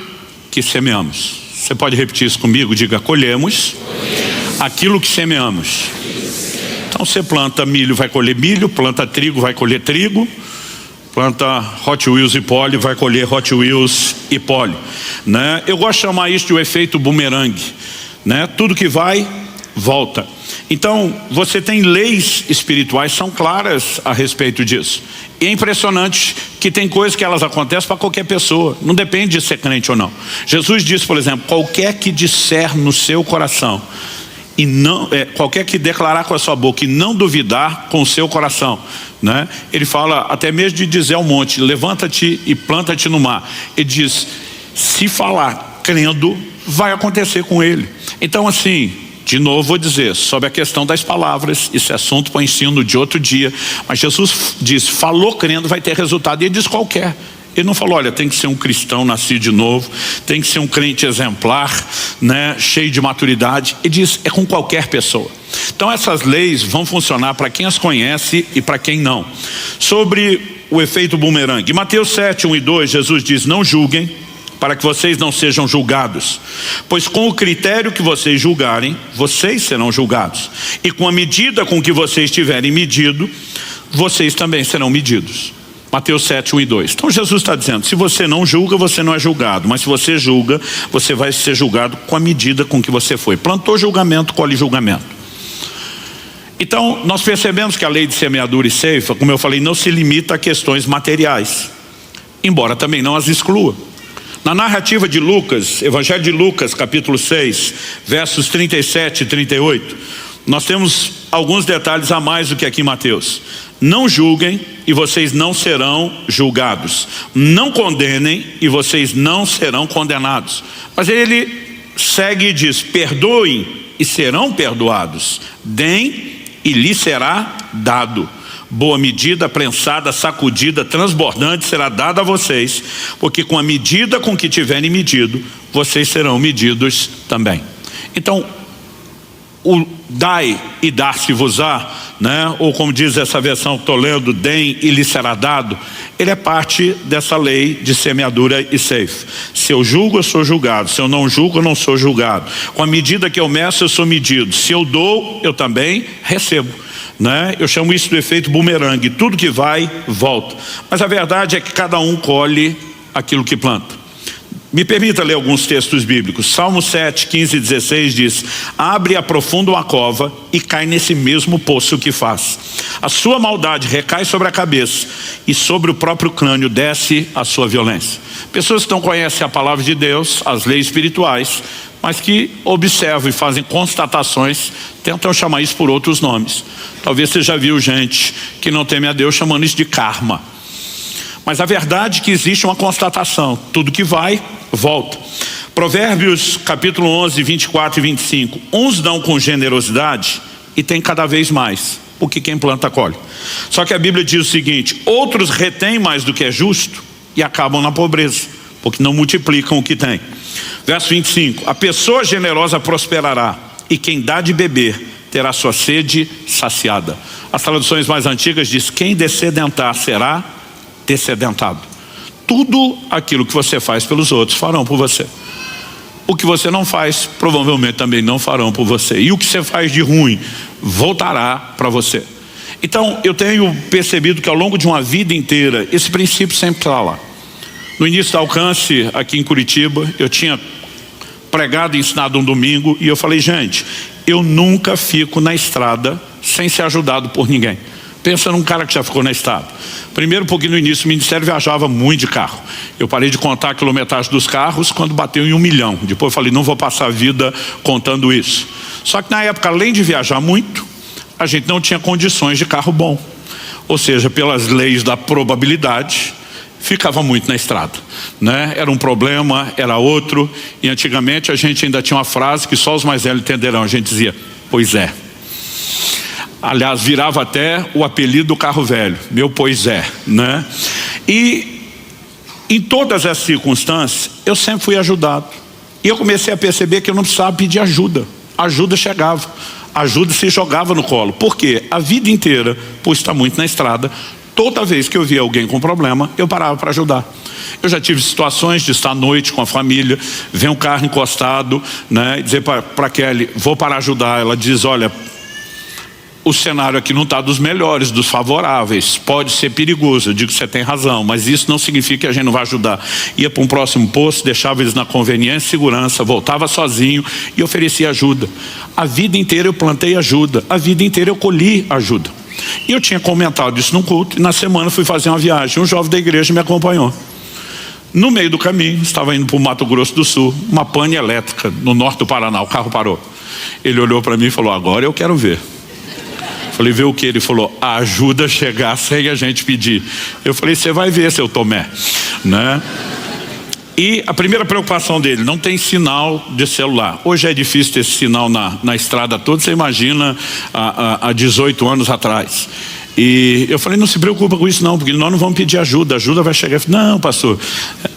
que semeamos. Você pode repetir isso comigo? Diga, colhemos aquilo que semeamos. Então você planta milho, vai colher milho, planta trigo, vai colher trigo, planta Hot Wheels e Polly, vai colher Hot Wheels e Polly, né? Eu gosto de chamar isso de o efeito bumerangue, né? Tudo que vai, volta. Então você tem leis espirituais, são claras a respeito disso. E é impressionante que tem coisas que elas acontecem para qualquer pessoa, não depende de ser crente ou não. Jesus disse, por exemplo, qualquer que disser no seu coração, e não, qualquer que declarar com a sua boca e não duvidar com o seu coração, né? Ele fala até mesmo de dizer ao monte, levanta-te e planta-te no mar. Ele diz, se falar crendo, vai acontecer com ele. Então assim, de novo vou dizer, sobre a questão das palavras, isso é assunto para ensino de outro dia, mas Jesus diz, falou crendo, vai ter resultado, e ele diz qualquer. Ele não falou, olha, tem que ser um cristão nascido de novo, tem que ser um crente exemplar, né, cheio de maturidade. Ele diz, é com qualquer pessoa. Então essas leis vão funcionar para quem as conhece e para quem não. Sobre o efeito bumerangue, em Mateus 7, 1 e 2, Jesus diz, não julguem, para que vocês não sejam julgados, pois com o critério que vocês julgarem, vocês serão julgados, e com a medida com que vocês tiverem medido, vocês também serão medidos. Mateus 7, 1 e 2. Então Jesus está dizendo, se você não julga, você não é julgado, mas se você julga, você vai ser julgado com a medida com que você foi. Plantou julgamento, colhe julgamento. Então nós percebemos que a lei de semeadura e ceifa, como eu falei, não se limita a questões materiais, embora também não as exclua. Na narrativa de Lucas, Evangelho de Lucas, capítulo 6, versos 37 e 38, nós temos alguns detalhes a mais do que aqui em Mateus. Não julguem e vocês não serão julgados. Não condenem e vocês não serão condenados. Mas ele segue e diz, perdoem e serão perdoados. Deem e lhes será dado. Boa medida, prensada, sacudida, transbordante será dada a vocês, porque com a medida com que tiverem medido, vocês serão medidos também. Então, o dai e dar-se-vos-á, né? Ou como diz essa versão que estou lendo, deem e lhe será dado, ele é parte dessa lei de semeadura e ceifa. Se eu julgo, eu sou julgado. Se eu não julgo, eu não sou julgado. Com a medida que eu meço, eu sou medido. Se eu dou, eu também recebo, né? Eu chamo isso do efeito bumerangue. Tudo que vai, volta. Mas a verdade é que cada um colhe aquilo que planta. Me permita ler alguns textos bíblicos. Salmo 7, 15 e 16 diz, abre e aprofunda uma cova e cai nesse mesmo poço que faz. A sua maldade recai sobre a cabeça e sobre o próprio crânio desce a sua violência. Pessoas que não conhecem a palavra de Deus, as leis espirituais, mas que observam e fazem constatações, tentam chamar isso por outros nomes. Talvez você já viu gente que não teme a Deus chamando isso de karma. Mas a verdade é que existe uma constatação, tudo que vai, volta. Provérbios capítulo 11, 24 e 25, uns dão com generosidade e tem cada vez mais, porque quem planta colhe. Só que a Bíblia diz o seguinte: outros retêm mais do que é justo e acabam na pobreza, porque não multiplicam o que tem. Verso 25: a pessoa generosa prosperará, e quem dá de beber terá sua sede saciada. As traduções mais antigas diz: quem descedentar será descedentado. Tudo aquilo que você faz pelos outros farão por você. O que você não faz, provavelmente também não farão por você. E o que você faz de ruim voltará para você. Então eu tenho percebido que ao longo de uma vida inteira esse princípio sempre está lá. No início da Alcance, aqui em Curitiba, eu tinha pregado e ensinado um domingo, e eu falei: gente, eu nunca fico na estrada sem ser ajudado por ninguém. Pensa num cara que já ficou na estrada. Primeiro porque no início o ministério viajava muito de carro. Eu parei de contar a quilometragem dos carros quando bateu em 1 milhão. Depois eu falei: não vou passar a vida contando isso. Só que na época, além de viajar muito, a gente não tinha condições de carro bom. Ou seja, pelas leis da probabilidade, ficava muito na estrada, né? Era um problema, era outro. E antigamente a gente ainda tinha uma frase que só os mais velhos entenderão. A gente dizia: pois é. Aliás, virava até o apelido do carro velho, meu pois é, né? E em todas as circunstâncias eu sempre fui ajudado. E eu comecei a perceber que eu não precisava pedir ajuda. A ajuda chegava, a ajuda se jogava no colo. Por quê? A vida inteira, por estar muito na estrada, toda vez que eu via alguém com problema, eu parava para ajudar. Eu já tive situações de estar à noite com a família, ver um carro encostado, né, dizer para Kelly: vou para ajudar. Ela diz: olha, o cenário aqui não está dos melhores, dos favoráveis, pode ser perigoso. Eu digo: você tem razão, mas isso não significa que a gente não vai ajudar. Ia para um próximo posto, deixava eles na conveniência e segurança, voltava sozinho e oferecia ajuda. A vida inteira eu plantei ajuda, a vida inteira eu colhi ajuda. E eu tinha comentado isso num culto, e na semana fui fazer uma viagem. Um jovem da igreja me acompanhou. No meio do caminho, estava indo para o Mato Grosso do Sul, uma pane elétrica no norte do Paraná, o carro parou. Ele olhou para mim e falou: agora eu quero ver. Falei: ver o que? Ele falou: a ajuda chegar sem a gente pedir. Eu falei: você vai ver, seu Tomé, né? E a primeira preocupação dele: não tem sinal de celular. Hoje é difícil ter esse sinal na estrada toda, você imagina há 18 anos atrás. E eu falei: não se preocupa com isso não, porque nós não vamos pedir ajuda, a ajuda vai chegar. Eu falei: não, pastor,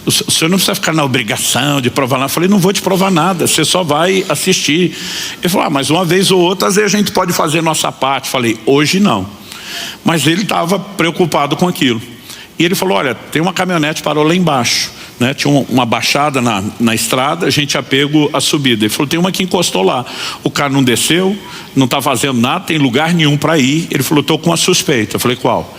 o senhor não precisa ficar na obrigação de provar nada. Eu falei: não vou te provar nada, você só vai assistir. Ele falou: mas uma vez ou outra, às vezes a gente pode fazer nossa parte. Eu falei: hoje não. Mas ele estava preocupado com aquilo. E ele falou: olha, tem uma caminhonete parou lá embaixo, né? Tinha uma baixada na estrada, a gente tinha pego a subida. Ele falou: tem uma que encostou lá, o cara não desceu, não está fazendo nada, tem lugar nenhum para ir. Ele falou: estou com uma suspeita. Eu falei: qual?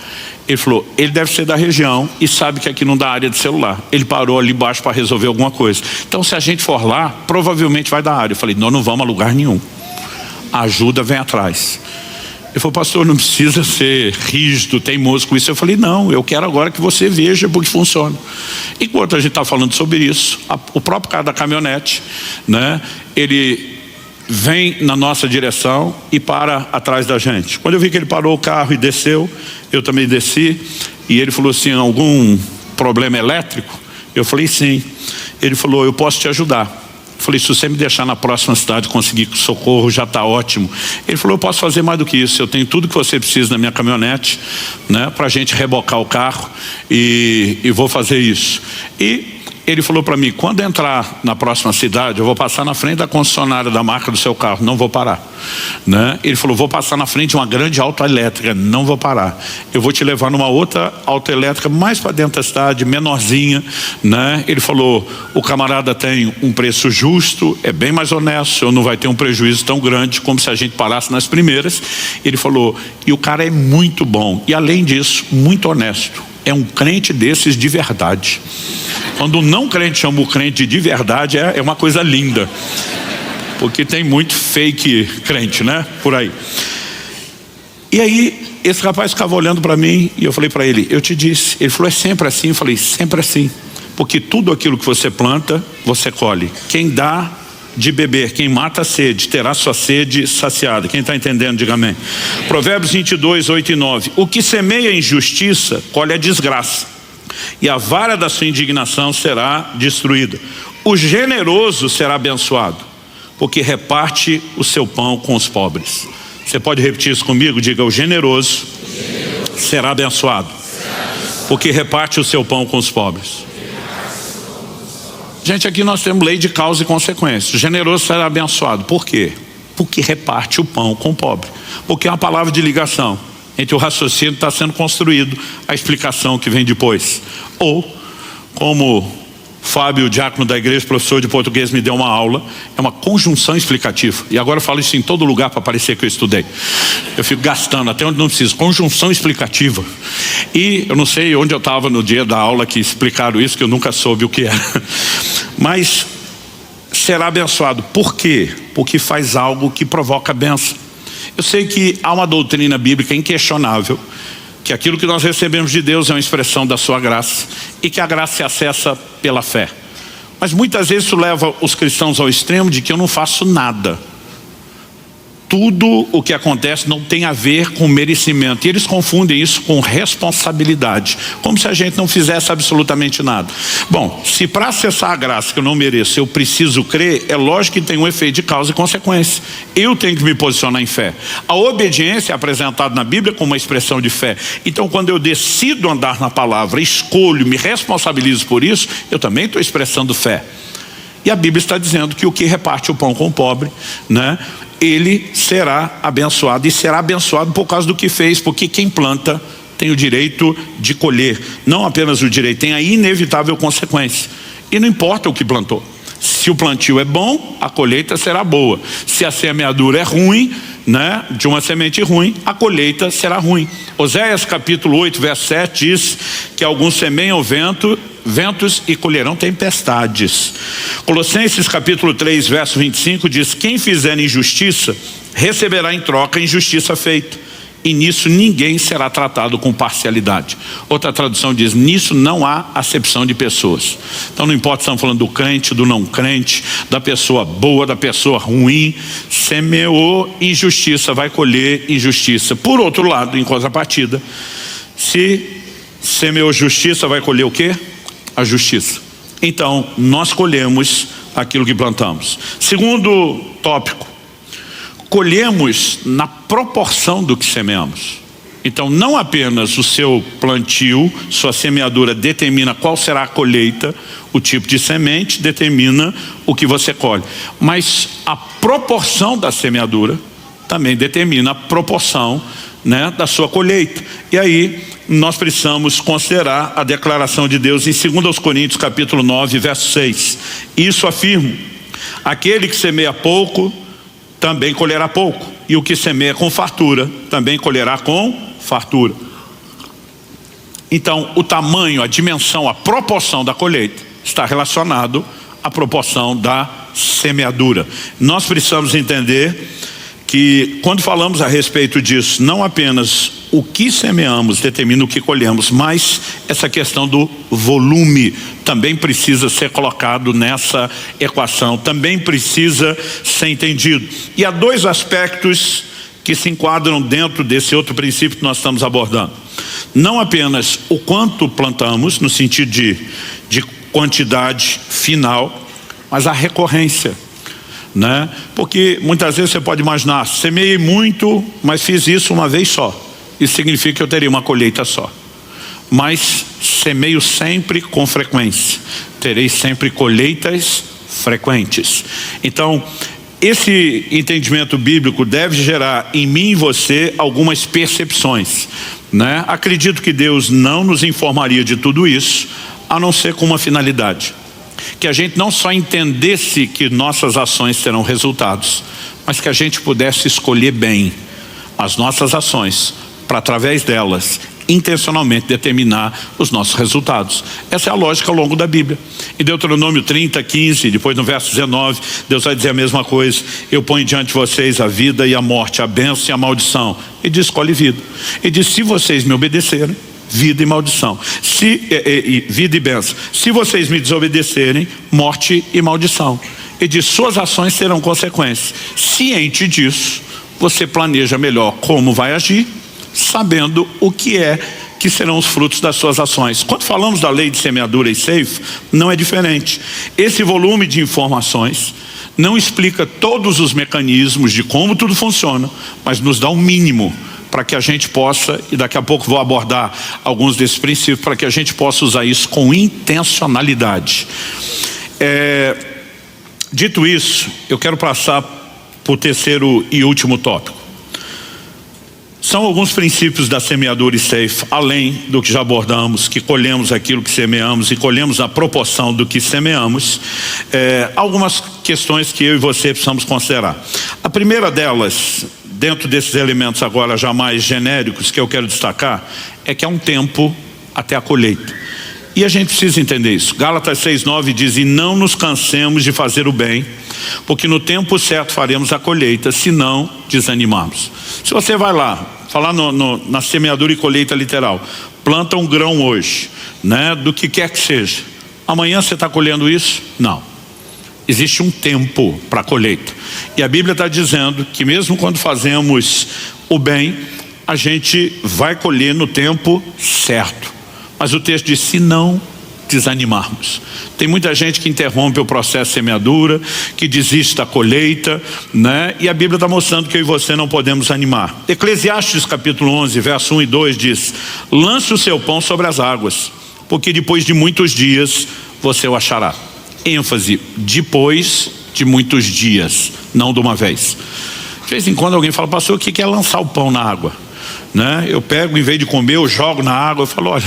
Ele falou: ele deve ser da região e sabe que aqui não dá área de celular. Ele parou ali embaixo para resolver alguma coisa. Então se a gente for lá, provavelmente vai dar área. Eu falei: nós não vamos a lugar nenhum, a ajuda vem atrás. Ele falou: pastor, não precisa ser rígido, teimoso com isso. Eu falei: não, eu quero agora que você veja porque funciona. Enquanto a gente está falando sobre isso, o próprio cara da caminhonete, né, ele vem na nossa direção e para atrás da gente. Quando eu vi que ele parou o carro e desceu, eu também desci. E ele falou assim: algum problema elétrico? Eu falei: sim. Ele falou: eu posso te ajudar. Eu falei: se você me deixar na próxima cidade conseguir socorro, já está ótimo. Ele falou: eu posso fazer mais do que isso, eu tenho tudo que você precisa na minha caminhonete, né, para a gente rebocar o carro, e vou fazer isso. E ele falou para mim: quando entrar na próxima cidade, eu vou passar na frente da concessionária da marca do seu carro, não vou parar, né? Ele falou: vou passar na frente de uma grande autoelétrica, não vou parar. Eu vou te levar numa outra autoelétrica mais para dentro da cidade, menorzinha, né? Ele falou: o camarada tem um preço justo, é bem mais honesto, eu não vai ter um prejuízo tão grande como se a gente parasse nas primeiras. Ele falou: e o cara é muito bom, e além disso, muito honesto. É um crente desses de verdade. Quando um não crente chama o crente de verdade, é uma coisa linda, porque tem muito fake crente, né, por aí. E aí esse rapaz ficava olhando para mim, e eu falei para ele: eu te disse. Ele falou: é sempre assim? Eu falei: sempre assim, porque tudo aquilo que você planta, você colhe. Quem dá de beber, quem mata a sede, terá sua sede saciada. Quem está entendendo, diga amém. Provérbios 22, 8 e 9. O que semeia injustiça, colhe a desgraça, e a vara da sua indignação será destruída. O generoso será abençoado, porque reparte o seu pão com os pobres. Você pode repetir isso comigo? Diga: o generoso será abençoado, porque reparte o seu pão com os pobres. Gente, aqui nós temos lei de causa e consequência. O generoso será abençoado. Por quê? Porque reparte o pão com o pobre. Porque é uma palavra de ligação entre o raciocínio que está sendo construído, a explicação que vem depois. Ou, como Fábio, diácono da igreja, professor de português, me deu uma aula, é uma conjunção explicativa. E agora eu falo isso em todo lugar para parecer que eu estudei. Eu fico gastando até onde não preciso. Conjunção explicativa. E eu não sei onde eu estava no dia da aula que explicaram isso, que eu nunca soube o que era. Mas será abençoado. Por quê? Porque faz algo que provoca bênção. Eu sei que há uma doutrina bíblica inquestionável, que aquilo que nós recebemos de Deus é uma expressão da sua graça, e que a graça se acessa pela fé. Mas muitas vezes isso leva os cristãos ao extremo de que eu não faço nada. Tudo o que acontece não tem a ver com merecimento. E eles confundem isso com responsabilidade, como se a gente não fizesse absolutamente nada. Bom, se para acessar a graça que eu não mereço eu preciso crer, é lógico que tem um efeito de causa e consequência. Eu tenho que me posicionar em fé. A obediência é apresentada na Bíblia como uma expressão de fé. Então, quando eu decido andar na palavra, escolho, me responsabilizo por isso, eu também estou expressando fé. E a Bíblia está dizendo que o que reparte o pão com o pobre, né, ele será abençoado, e será abençoado por causa do que fez, porque quem planta tem o direito de colher. Não apenas o direito, tem a inevitável consequência. E não importa o que plantou. Se o plantio é bom, a colheita será boa. Se a semeadura é ruim, né, de uma semente ruim, a colheita será ruim. Oséias capítulo 8, verso 7 diz que alguns semeiam ventos e colherão tempestades. Colossenses capítulo 3, verso 25 diz: quem fizer injustiça receberá em troca a injustiça feita, e nisso ninguém será tratado com parcialidade. Outra tradução diz: nisso não há acepção de pessoas. Então não importa se estamos falando do crente, do não crente, da pessoa boa, da pessoa ruim. Semeou injustiça, vai colher injustiça. Por outro lado, em contrapartida, se semeou justiça, vai colher o quê? A justiça. Então nós colhemos aquilo que plantamos. Segundo tópico: colhemos na proporção do que semeamos. Então não apenas o seu plantio, sua semeadura determina qual será a colheita, o tipo de semente determina o que você colhe, mas a proporção da semeadura também determina a proporção, né, da sua colheita. E aí nós precisamos considerar a declaração de Deus em 2 Coríntios capítulo 9, verso 6. Isso afirmo: aquele que semeia pouco também colherá pouco, e o que semeia com fartura também colherá com fartura. Então o tamanho, a dimensão, a proporção da colheita está relacionado à proporção da semeadura. Nós precisamos entender que quando falamos a respeito disso, não apenas o que semeamos determina o que colhemos, mas essa questão do volume também precisa ser colocado nessa equação, também precisa ser entendido. E há dois aspectos que se enquadram dentro desse outro princípio que nós estamos abordando. Não apenas o quanto plantamos, no sentido de quantidade final, mas a recorrência, né? Porque muitas vezes você pode imaginar: semeei muito, mas fiz isso uma vez só. Isso significa que eu teria uma colheita só. Mas semeio sempre com frequência, terei sempre colheitas frequentes. Então esse entendimento bíblico deve gerar em mim e você algumas percepções, né? Acredito que Deus não nos informaria de tudo isso, a não ser com uma finalidade: que a gente não só entendesse que nossas ações terão resultados, mas que a gente pudesse escolher bem as nossas ações, para através delas intencionalmente determinar os nossos resultados. Essa é a lógica ao longo da Bíblia. Em Deuteronômio 30, 15, depois no verso 19, Deus vai dizer a mesma coisa: eu ponho diante de vocês a vida e a morte, a bênção e a maldição. E diz: escolhe vida. E diz: se vocês me obedecerem, vida e maldição. Vida e bênção. Se vocês me desobedecerem, morte e maldição. E diz: suas ações terão consequências. Ciente disso, você planeja melhor como vai agir, sabendo o que é que serão os frutos das suas ações. Quando falamos da lei de semeadura e ceifa, não é diferente. Esse volume de informações não explica todos os mecanismos de como tudo funciona, mas nos dá um mínimo para que a gente possa, e daqui a pouco vou abordar alguns desses princípios, para que a gente possa usar isso com intencionalidade. Dito isso, eu quero passar para o terceiro e último tópico. São alguns princípios da semeadura e ceifa, além do que já abordamos, que colhemos aquilo que semeamos e colhemos a proporção do que semeamos. Algumas questões que eu e você precisamos considerar. A primeira delas, dentro desses elementos agora já mais genéricos que eu quero destacar, é que há um tempo até a colheita. E a gente precisa entender isso. Gálatas 6:9 diz: e não nos cansemos de fazer o bem, porque no tempo certo faremos a colheita, se não desanimarmos. Se você vai lá, falar na semeadura e colheita literal, planta um grão hoje, né, do que quer que seja, amanhã você está colhendo isso? Não. Existe um tempo para a colheita. E a Bíblia está dizendo que mesmo quando fazemos o bem, a gente vai colher no tempo certo. Mas o texto diz: se não desanimarmos. Tem muita gente que interrompe o processo de semeadura, que desiste da colheita, né? E a Bíblia está mostrando que eu e você não podemos animar. Eclesiastes capítulo 11, verso 1 e 2 diz: lance o seu pão sobre as águas, porque depois de muitos dias você o achará. ênfase, depois de muitos dias, não de uma vez. De vez em quando alguém fala: pastor, o que é lançar o pão na água? Né? Eu pego, em vez de comer, eu jogo na água. Eu falo: olha,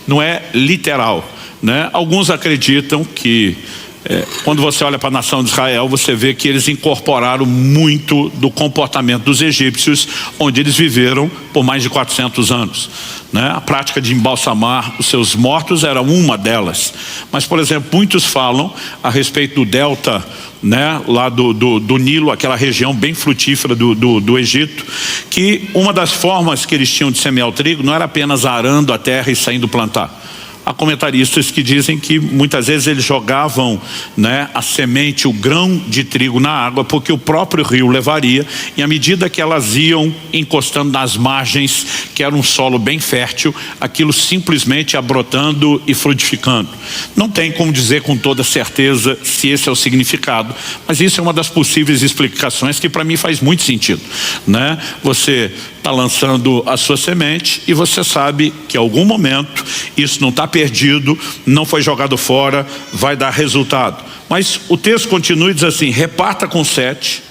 não é literal, né? Alguns acreditam que quando você olha para a nação de Israel, você vê que eles incorporaram muito do comportamento dos egípcios, onde eles viveram por mais de 400 anos. Né? A prática de embalsamar os seus mortos era uma delas. Mas, por exemplo, muitos falam a respeito do delta, né, lá do Nilo, aquela região bem frutífera do Egito, que uma das formas que eles tinham de semear o trigo não era apenas arando a terra e saindo plantar. Há comentaristas que dizem que muitas vezes eles jogavam, né, a semente, o grão de trigo na água, porque o próprio rio levaria, e à medida que elas iam encostando nas margens, que era um solo bem fértil, aquilo simplesmente ia brotando e frutificando. Não tem como dizer com toda certeza se esse é o significado, mas isso é uma das possíveis explicações que para mim faz muito sentido, né? Você está lançando a sua semente e você sabe que em algum momento isso não está perdido, não foi jogado fora, vai dar resultado. Mas o texto continua e diz assim: reparta com 7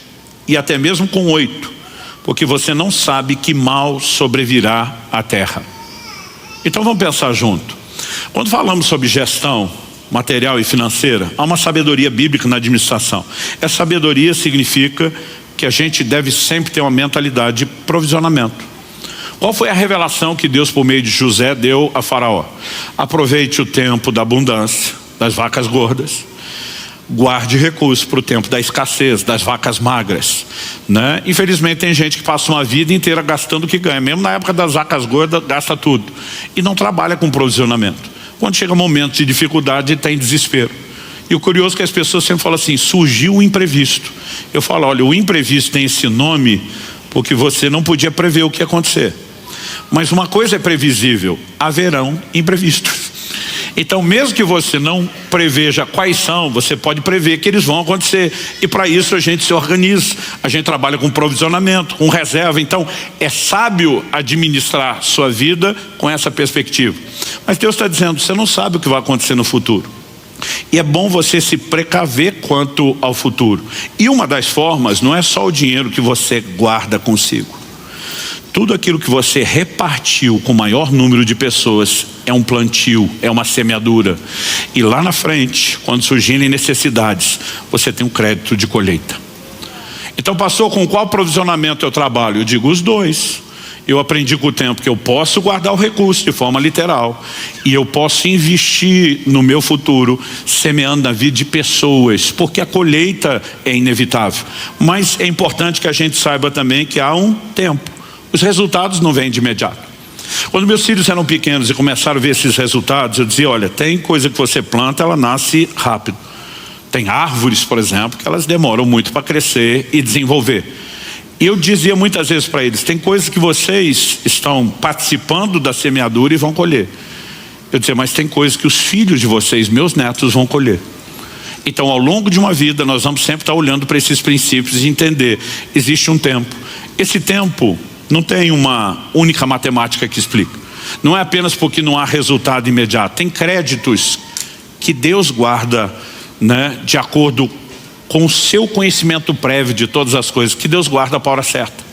e até mesmo com 8, porque você não sabe que mal sobrevirá à terra. Então vamos pensar junto. Quando falamos sobre gestão material e financeira, há uma sabedoria bíblica na administração. Essa sabedoria significa que a gente deve sempre ter uma mentalidade de provisionamento. Qual foi a revelação que Deus, por meio de José, deu a Faraó? Aproveite o tempo da abundância, das vacas gordas. Guarde recursos para o tempo da escassez, das vacas magras, né? Infelizmente tem gente que passa uma vida inteira gastando o que ganha. Mesmo na época das vacas gordas, gasta tudo. E não trabalha com provisionamento. Quando chega momento de dificuldade, tem desespero. E o curioso é que as pessoas sempre falam assim: surgiu um imprevisto. Eu falo: olha, o imprevisto tem esse nome porque você não podia prever o que ia acontecer. Mas uma coisa é previsível: haverão imprevistos. Então, mesmo que você não preveja quais são, você pode prever que eles vão acontecer. E para isso a gente se organiza, a gente trabalha com provisionamento, com reserva. Então, é sábio administrar sua vida com essa perspectiva. Mas Deus está dizendo: você não sabe o que vai acontecer no futuro. E é bom você se precaver quanto ao futuro. E uma das formas não é só o dinheiro que você guarda consigo. Tudo aquilo que você repartiu com o maior número de pessoas é um plantio, é uma semeadura. E lá na frente, quando surgirem necessidades, você tem um crédito de colheita. Então, pastor, com qual provisionamento eu trabalho? Eu digo os dois. Eu aprendi com o tempo que eu posso guardar o recurso de forma literal, e eu posso investir no meu futuro, semeando na vida de pessoas, porque a colheita é inevitável. Mas é importante que a gente saiba também que há um tempo. Os resultados não vêm de imediato. Quando meus filhos eram pequenos e começaram a ver esses resultados, eu dizia: olha, tem coisa que você planta, ela nasce rápido. Tem árvores, por exemplo, que elas demoram muito para crescer e desenvolver. E eu dizia muitas vezes para eles, tem coisas que vocês estão participando da semeadura e vão colher. Eu dizia, mas tem coisas que os filhos de vocês, meus netos, vão colher. Então, ao longo de uma vida, nós vamos sempre estar olhando para esses princípios e entender, existe um tempo. Esse tempo não tem uma única matemática que explica. Não é apenas porque não há resultado imediato. Tem créditos que Deus guarda, né, de acordo com o seu conhecimento prévio de todas as coisas, que Deus guarda para a hora certa.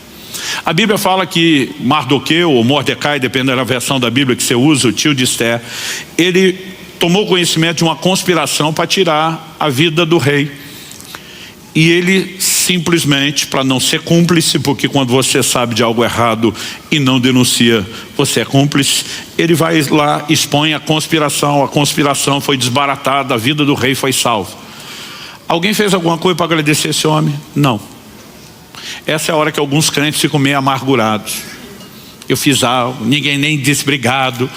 A Bíblia fala que Mardoqueu, ou Mordecai, dependendo da versão da Bíblia que você usa, o tio de Esther, ele tomou conhecimento de uma conspiração para tirar a vida do rei. E ele simplesmente, para não ser cúmplice, porque quando você sabe de algo errado e não denuncia, você é cúmplice, ele vai lá, expõe a conspiração foi desbaratada, a vida do rei foi salva. Alguém fez alguma coisa para agradecer esse homem? Não. Essa é a hora que alguns crentes ficam meio amargurados. Eu fiz algo, ninguém nem disse obrigado,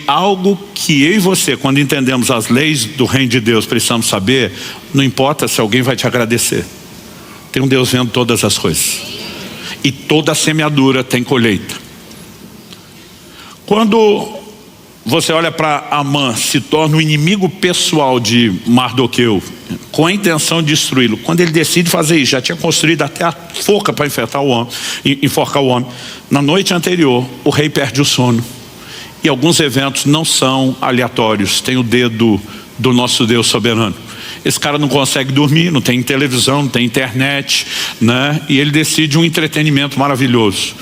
algo que eu e você, quando entendemos as leis do reino de Deus, precisamos saber, não importa se alguém vai te agradecer. Tem um Deus vendo todas as coisas. E toda semeadura tem colheita. Quando você olha para Amã, se torna o inimigo pessoal de Mardoqueu, com a intenção de destruí-lo. Quando ele decide fazer isso, já tinha construído até a forca para enforcar o homem. Na noite anterior, o rei perde o sono. E alguns eventos não são aleatórios, tem o dedo do nosso Deus soberano. Esse cara não consegue dormir, não tem televisão, não tem internet, né? E ele decide um entretenimento maravilhoso.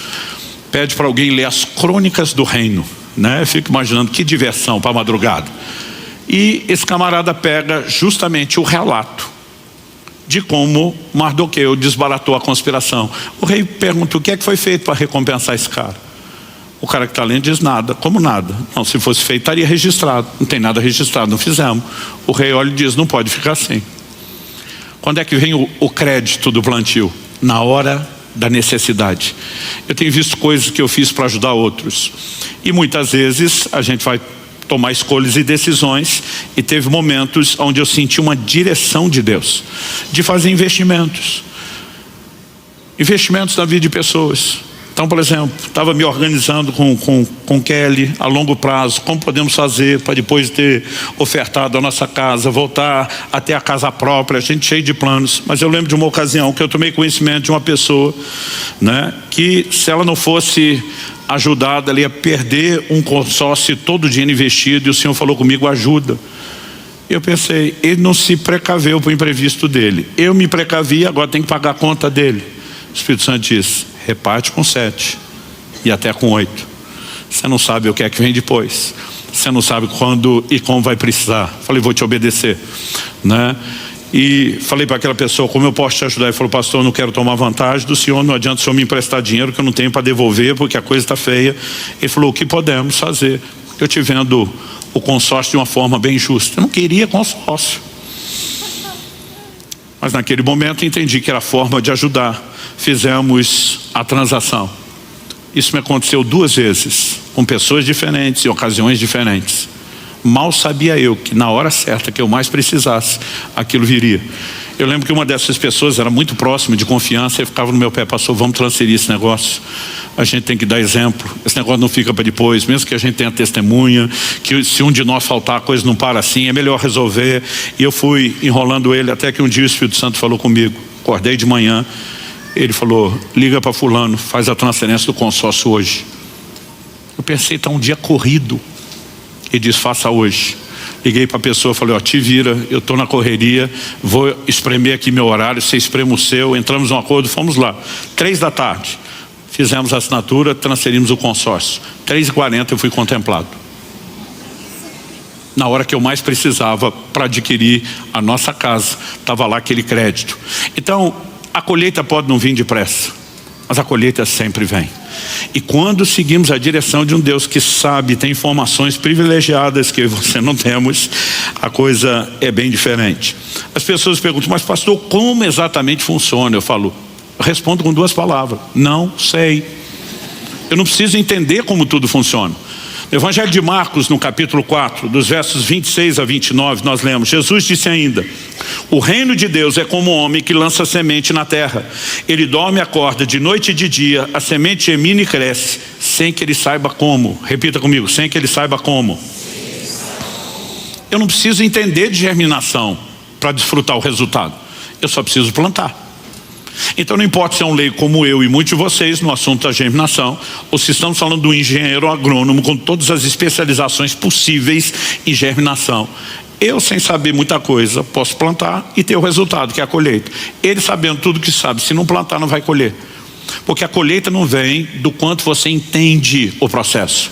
Pede para alguém ler as crônicas do reino, né? Eu fico imaginando que diversão para a madrugada. E esse camarada pega justamente o relato de como Mardoqueu desbaratou a conspiração. O rei pergunta o que é que foi feito para recompensar esse cara. O cara que está lendo diz nada. Como nada? Não, se fosse feito estaria registrado. Não tem nada registrado, não fizemos. O rei olha e diz, não pode ficar assim. Quando é que vem o crédito do plantio? Na hora da necessidade. Eu tenho visto coisas que eu fiz para ajudar outros. E muitas vezes a gente vai tomar escolhas e decisões, e teve momentos onde eu senti uma direção de Deus, de fazer investimentos na vida de pessoas. Então, por exemplo, estava me organizando com Kelly a longo prazo, como podemos fazer para depois de ter ofertado a nossa casa, voltar até a casa própria, a gente cheio de planos. Mas eu lembro de uma ocasião que eu tomei conhecimento de uma pessoa, né, que se ela não fosse ajudada, ela ia perder um consórcio, todo o dinheiro investido, e o Senhor falou comigo, ajuda. Eu pensei, ele não se precaveu para o imprevisto dele. Eu me precavi, agora tem que pagar a conta dele. O Espírito Santo diz, reparte com 7 e até com 8. Você não sabe o que é que vem depois. Você não sabe quando e como vai precisar. Falei, vou te obedecer, né? E falei para aquela pessoa, como eu posso te ajudar? Ele falou, pastor, eu não quero tomar vantagem do senhor, não adianta o senhor me emprestar dinheiro que eu não tenho para devolver porque a coisa está feia. Ele falou, o que podemos fazer? Eu te vendo o consórcio de uma forma bem justa. Eu não queria consórcio, mas naquele momento entendi que era a forma de ajudar. Fizemos a transação. Isso me aconteceu 2 vezes, com pessoas diferentes, em ocasiões diferentes. Mal sabia eu que na hora certa que eu mais precisasse, aquilo viria. Eu lembro que uma dessas pessoas era muito próxima, de confiança, e ficava no meu pé, pastor, vamos transferir esse negócio. A gente tem que dar exemplo, esse negócio não fica para depois, mesmo que a gente tenha testemunha, que se um de nós faltar, a coisa não para assim, é melhor resolver. E eu fui enrolando ele, até que um dia o Espírito Santo falou comigo. Acordei de manhã, ele falou, liga para fulano, faz a transferência do consórcio hoje. Eu pensei, está um dia corrido. Ele disse, faça hoje. Liguei para a pessoa, falei, ó, te vira, eu estou na correria, vou espremer aqui meu horário, você espreme o seu, entramos num acordo, fomos lá. 3 da tarde, fizemos a assinatura, transferimos o consórcio. 3h40 eu fui contemplado. Na hora que eu mais precisava para adquirir a nossa casa, estava lá aquele crédito. Então, a colheita pode não vir depressa, mas a colheita sempre vem. E quando seguimos a direção de um Deus que sabe, tem informações privilegiadas que você não temos, a coisa é bem diferente. As pessoas perguntam, mas pastor, como exatamente funciona? Eu respondo com 2 palavras, não sei. Eu não preciso entender como tudo funciona. No Evangelho de Marcos, no capítulo 4, dos versos 26 a 29, nós lemos: Jesus disse ainda: o reino de Deus é como um homem que lança semente na terra. Ele dorme e acorda de noite e de dia, a semente germina e cresce, sem que ele saiba como. Repita comigo: sem que ele saiba como. Eu não preciso entender de germinação para desfrutar o resultado. Eu só preciso plantar. Então não importa se é um leigo como eu e muitos de vocês no assunto da germinação, ou se estamos falando do engenheiro agrônomo com todas as especializações possíveis em germinação. Eu, sem saber muita coisa, posso plantar e ter o resultado, que é a colheita. Ele, sabendo tudo que sabe, se não plantar não vai colher. Porque a colheita não vem do quanto você entende o processo.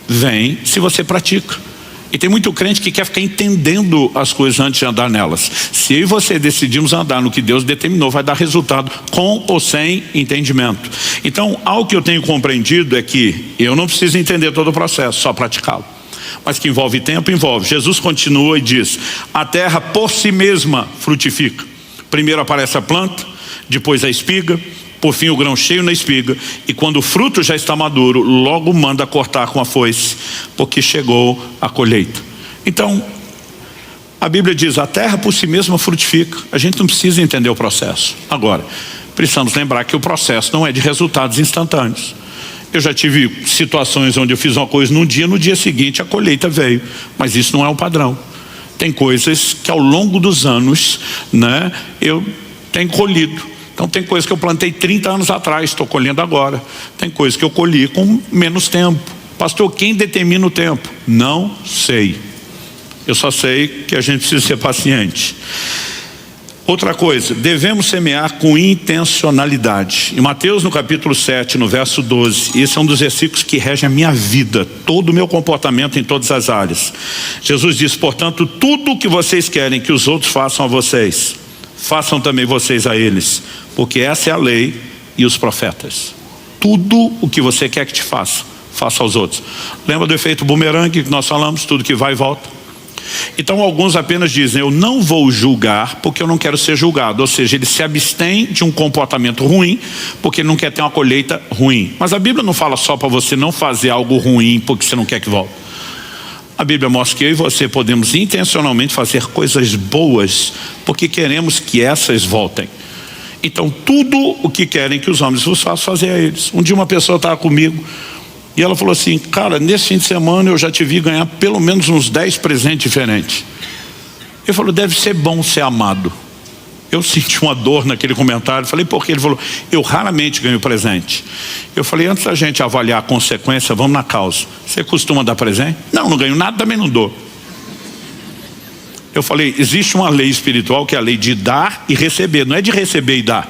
Vem se você pratica. E tem muito crente que quer ficar entendendo as coisas antes de andar nelas. Se eu e você decidimos andar no que Deus determinou, vai dar resultado com ou sem entendimento. Então, algo que eu tenho compreendido é que eu não preciso entender todo o processo, só praticá-lo. Mas que envolve tempo, envolve. Jesus continua e diz: a terra por si mesma frutifica. Primeiro aparece a planta, depois a espiga, por fim o grão cheio na espiga, e quando o fruto já está maduro, logo manda cortar com a foice, porque chegou a colheita. Então, a Bíblia diz: a terra por si mesma frutifica. A gente não precisa entender o processo. Agora, precisamos lembrar que o processo não é de resultados instantâneos. Eu já tive situações onde eu fiz uma coisa num dia, no dia seguinte a colheita veio, mas isso não é um padrão. Tem coisas que ao longo dos anos, né, eu tenho colhido. Então tem coisas que eu plantei 30 anos atrás, estou colhendo agora. Tem coisas que eu colhi com menos tempo. Pastor, quem determina o tempo? Não sei. Eu só sei que a gente precisa ser paciente. Outra coisa, devemos semear com intencionalidade. Em Mateus, no capítulo 7, no verso 12, esse é um dos versículos que rege a minha vida, todo o meu comportamento em todas as áreas. Jesus diz: portanto, tudo o que vocês querem que os outros façam a vocês, façam também vocês a eles, porque essa é a lei e os profetas. Tudo o que você quer que te faça, faça aos outros. Lembra do efeito bumerangue que nós falamos? Tudo que vai e volta. Então alguns apenas dizem: eu não vou julgar porque eu não quero ser julgado. Ou seja, ele se abstém de um comportamento ruim porque ele não quer ter uma colheita ruim. Mas a Bíblia não fala só para você não fazer algo ruim porque você não quer que volte. A Bíblia mostra que eu e você podemos intencionalmente fazer coisas boas porque queremos que essas voltem. Então tudo o que querem que os homens vos façam, fazer a eles. Um dia uma pessoa estava comigo e ela falou assim: cara, nesse fim de semana eu já te vi ganhar pelo menos uns 10 presentes diferentes. Ele falou: deve ser bom ser amado. Eu senti uma dor naquele comentário. Falei: por quê? Ele falou: eu raramente ganho presente. Eu falei: antes da gente avaliar a consequência, vamos na causa. Você costuma dar presente? Não, não ganho nada, também não dou. Eu falei: existe uma lei espiritual que é a lei de dar e receber, não é de receber e dar.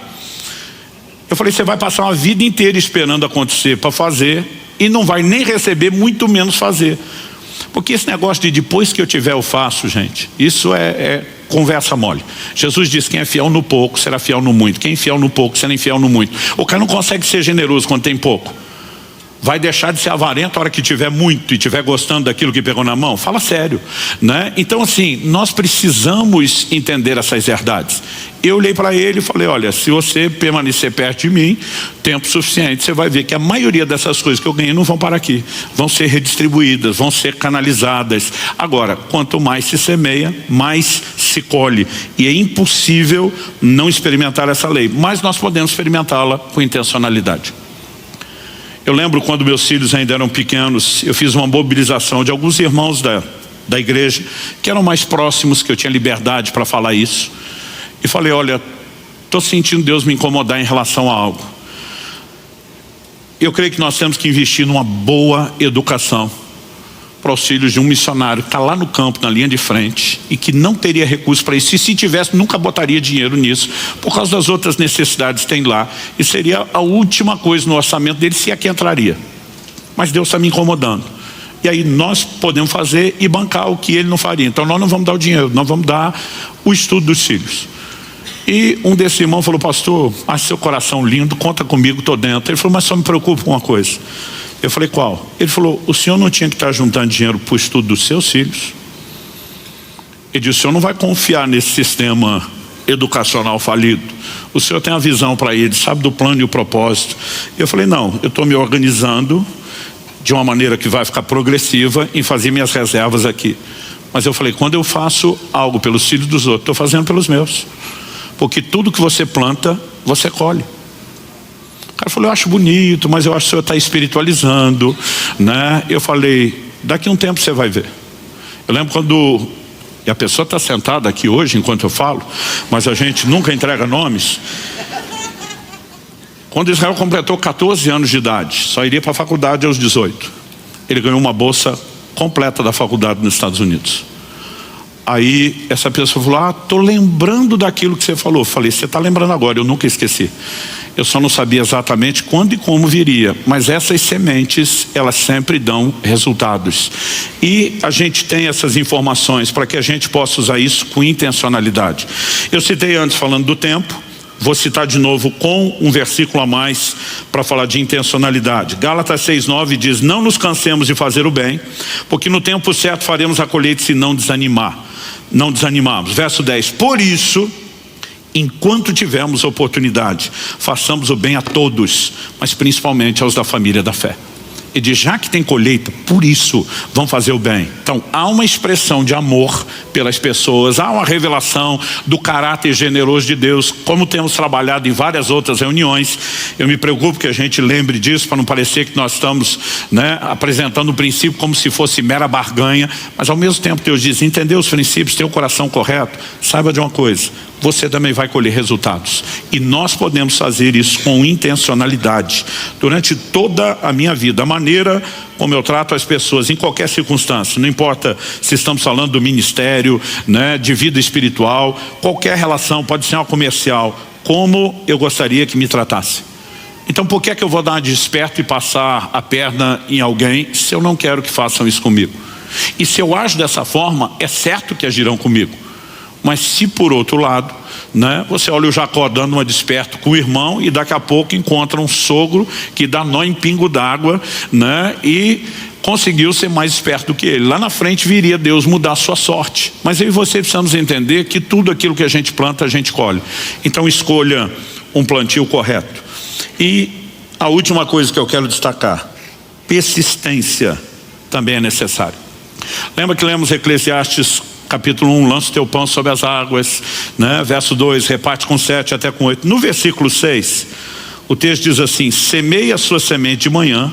Eu falei: você vai passar uma vida inteira esperando acontecer para fazer e não vai nem receber, muito menos fazer. Porque esse negócio de depois que eu tiver eu faço, gente, isso é conversa mole. Jesus disse: quem é fiel no pouco será fiel no muito. Quem é fiel no pouco será infiel no muito. O cara não consegue ser generoso quando tem pouco. Vai deixar de ser avarento a hora que tiver muito e estiver gostando daquilo que pegou na mão? Fala sério, né? Então assim, nós precisamos entender essas verdades. Eu olhei para ele e falei: olha, se você permanecer perto de mim tempo suficiente, você vai ver que a maioria dessas coisas que eu ganhei não vão para aqui, vão ser redistribuídas, vão ser canalizadas. Agora, quanto mais se semeia, mais se colhe, e é impossível não experimentar essa lei, mas nós podemos experimentá-la com intencionalidade. Eu lembro quando meus filhos ainda eram pequenos, eu fiz uma mobilização de alguns irmãos da igreja, que eram mais próximos, que eu tinha liberdade para falar isso. E falei: olha, estou sentindo Deus me incomodar em relação a algo. Eu creio que nós temos que investir numa boa educação para os filhos de um missionário que está lá no campo, na linha de frente, e que não teria recurso para isso. E se tivesse, nunca botaria dinheiro nisso, por causa das outras necessidades que tem lá. E seria a última coisa no orçamento dele, se é que entraria. Mas Deus está me incomodando. E aí nós podemos fazer e bancar o que ele não faria. Então nós não vamos dar o dinheiro, nós vamos dar o estudo dos filhos. E um desses irmãos falou: pastor, acho seu coração lindo, conta comigo, estou dentro. Ele falou: mas só me preocupa com uma coisa. Eu falei: qual? Ele falou: o senhor não tinha que estar juntando dinheiro para o estudo dos seus filhos? Ele disse: o senhor não vai confiar nesse sistema educacional falido. O senhor tem a visão para ele, sabe do plano e o propósito. Eu falei: não, eu estou me organizando de uma maneira que vai ficar progressiva em fazer minhas reservas aqui. Mas eu falei, quando eu faço algo pelos filhos dos outros, estou fazendo pelos meus. Porque tudo que você planta, você colhe. O cara falou, eu acho bonito, mas eu acho que o senhor está espiritualizando, né? Eu falei, daqui a um tempo você vai ver. Eu lembro quando, e a pessoa está sentada aqui hoje enquanto eu falo, mas a gente nunca entrega nomes. Quando Israel completou 14 anos de idade, só iria para a faculdade aos 18. Ele ganhou uma bolsa completa da faculdade nos Estados Unidos. Aí essa pessoa falou, estou lembrando daquilo que você falou. Eu falei, você está lembrando agora, eu nunca esqueci. Eu só não sabia exatamente quando e como viria. Mas essas sementes, elas sempre dão resultados. E a gente tem essas informações para que a gente possa usar isso com intencionalidade. Eu citei antes falando do tempo. Vou citar de novo com um versículo a mais para falar de intencionalidade. Gálatas 6:9 diz, não nos cansemos de fazer o bem, porque no tempo certo faremos a colheita se não desanimamos. Verso 10, por isso, enquanto tivermos oportunidade, façamos o bem a todos, mas principalmente aos da família da fé. E diz, já que tem colheita, por isso vão fazer o bem. Então há uma expressão de amor pelas pessoas, há uma revelação do caráter generoso de Deus, como temos trabalhado em várias outras reuniões. Eu me preocupo que a gente lembre disso, para não parecer que nós estamos, né, apresentando o princípio como se fosse mera barganha, mas ao mesmo tempo Deus diz, entendeu os princípios, tem o coração correto, saiba de uma coisa, você também vai colher resultados. E nós podemos fazer isso com intencionalidade. Durante toda a minha vida, a maneira como eu trato as pessoas em qualquer circunstância, não importa se estamos falando do ministério, né, de vida espiritual, qualquer relação, pode ser uma comercial, como eu gostaria que me tratasse. Então por que é que eu vou dar uma de esperto e passar a perna em alguém se eu não quero que façam isso comigo? E se eu ajo dessa forma, é certo que agirão comigo. Mas se por outro lado, né, você olha o Jacó dando uma desperto com o irmão e daqui a pouco encontra um sogro que dá nó em pingo d'água, né, e conseguiu ser mais esperto do que ele. Lá na frente viria Deus mudar a sua sorte. Mas eu e você precisamos entender que tudo aquilo que a gente planta, a gente colhe. Então escolha um plantio correto. E a última coisa que eu quero destacar, persistência também é necessário. Lembra que lemos Eclesiastes capítulo 1, lança o teu pão sobre as águas, né? Verso 2, reparte com 7 até com 8. No versículo 6, o texto diz assim, semeie a sua semente de manhã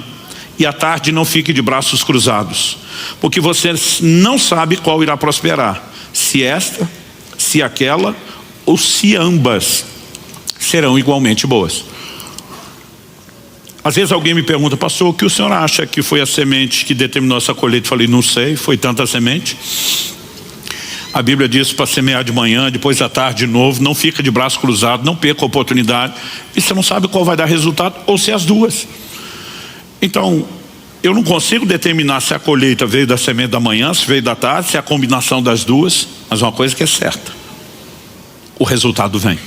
e à tarde não fique de braços cruzados, porque você não sabe qual irá prosperar, se esta, se aquela ou se ambas serão igualmente boas. Às vezes alguém me pergunta, pastor, o que o senhor acha que foi a semente que determinou essa colheita? Eu falei, não sei, foi tanta semente. A Bíblia diz para semear de manhã, depois da tarde de novo, não fica de braço cruzado, não perca a oportunidade. E você não sabe qual vai dar resultado, ou se as duas. Então, eu não consigo determinar se a colheita veio da semente da manhã, se veio da tarde, se é a combinação das duas, mas uma coisa que é certa, o resultado vem.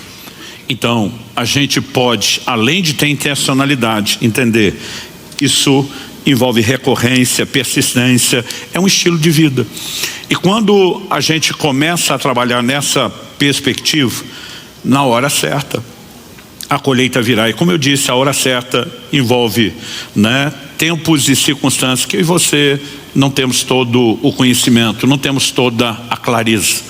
Então, a gente pode, além de ter intencionalidade, entender, isso envolve recorrência, persistência, é um estilo de vida. E quando a gente começa a trabalhar nessa perspectiva, na hora certa, a colheita virá. E como eu disse, a hora certa envolve, né, tempos e circunstâncias que eu e você não temos todo o conhecimento, não temos toda a clareza.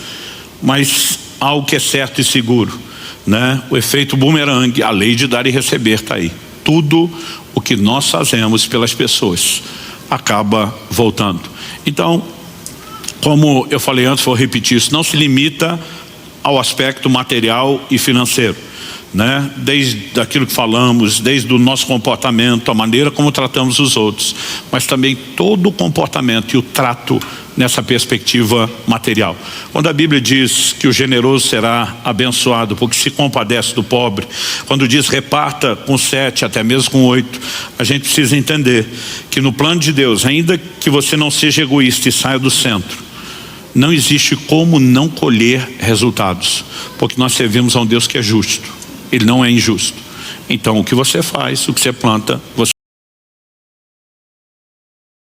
Mas algo que é certo e seguro, né? O efeito bumerangue, a lei de dar e receber está aí. Tudo o que nós fazemos pelas pessoas acaba voltando. Então, como eu falei antes, vou repetir isso, não se limita ao aspecto material e financeiro, né? Desde aquilo que falamos, desde o nosso comportamento, a maneira como tratamos os outros, mas também todo o comportamento e o trato nessa perspectiva material. Quando a Bíblia diz que o generoso será abençoado porque se compadece do pobre, quando diz reparta com 7 até mesmo com 8, a gente precisa entender que no plano de Deus, ainda que você não seja egoísta e saia do centro, não existe como não colher resultados, porque nós servimos a um Deus que é justo, Ele não é injusto. Então o que você faz, o que você planta, você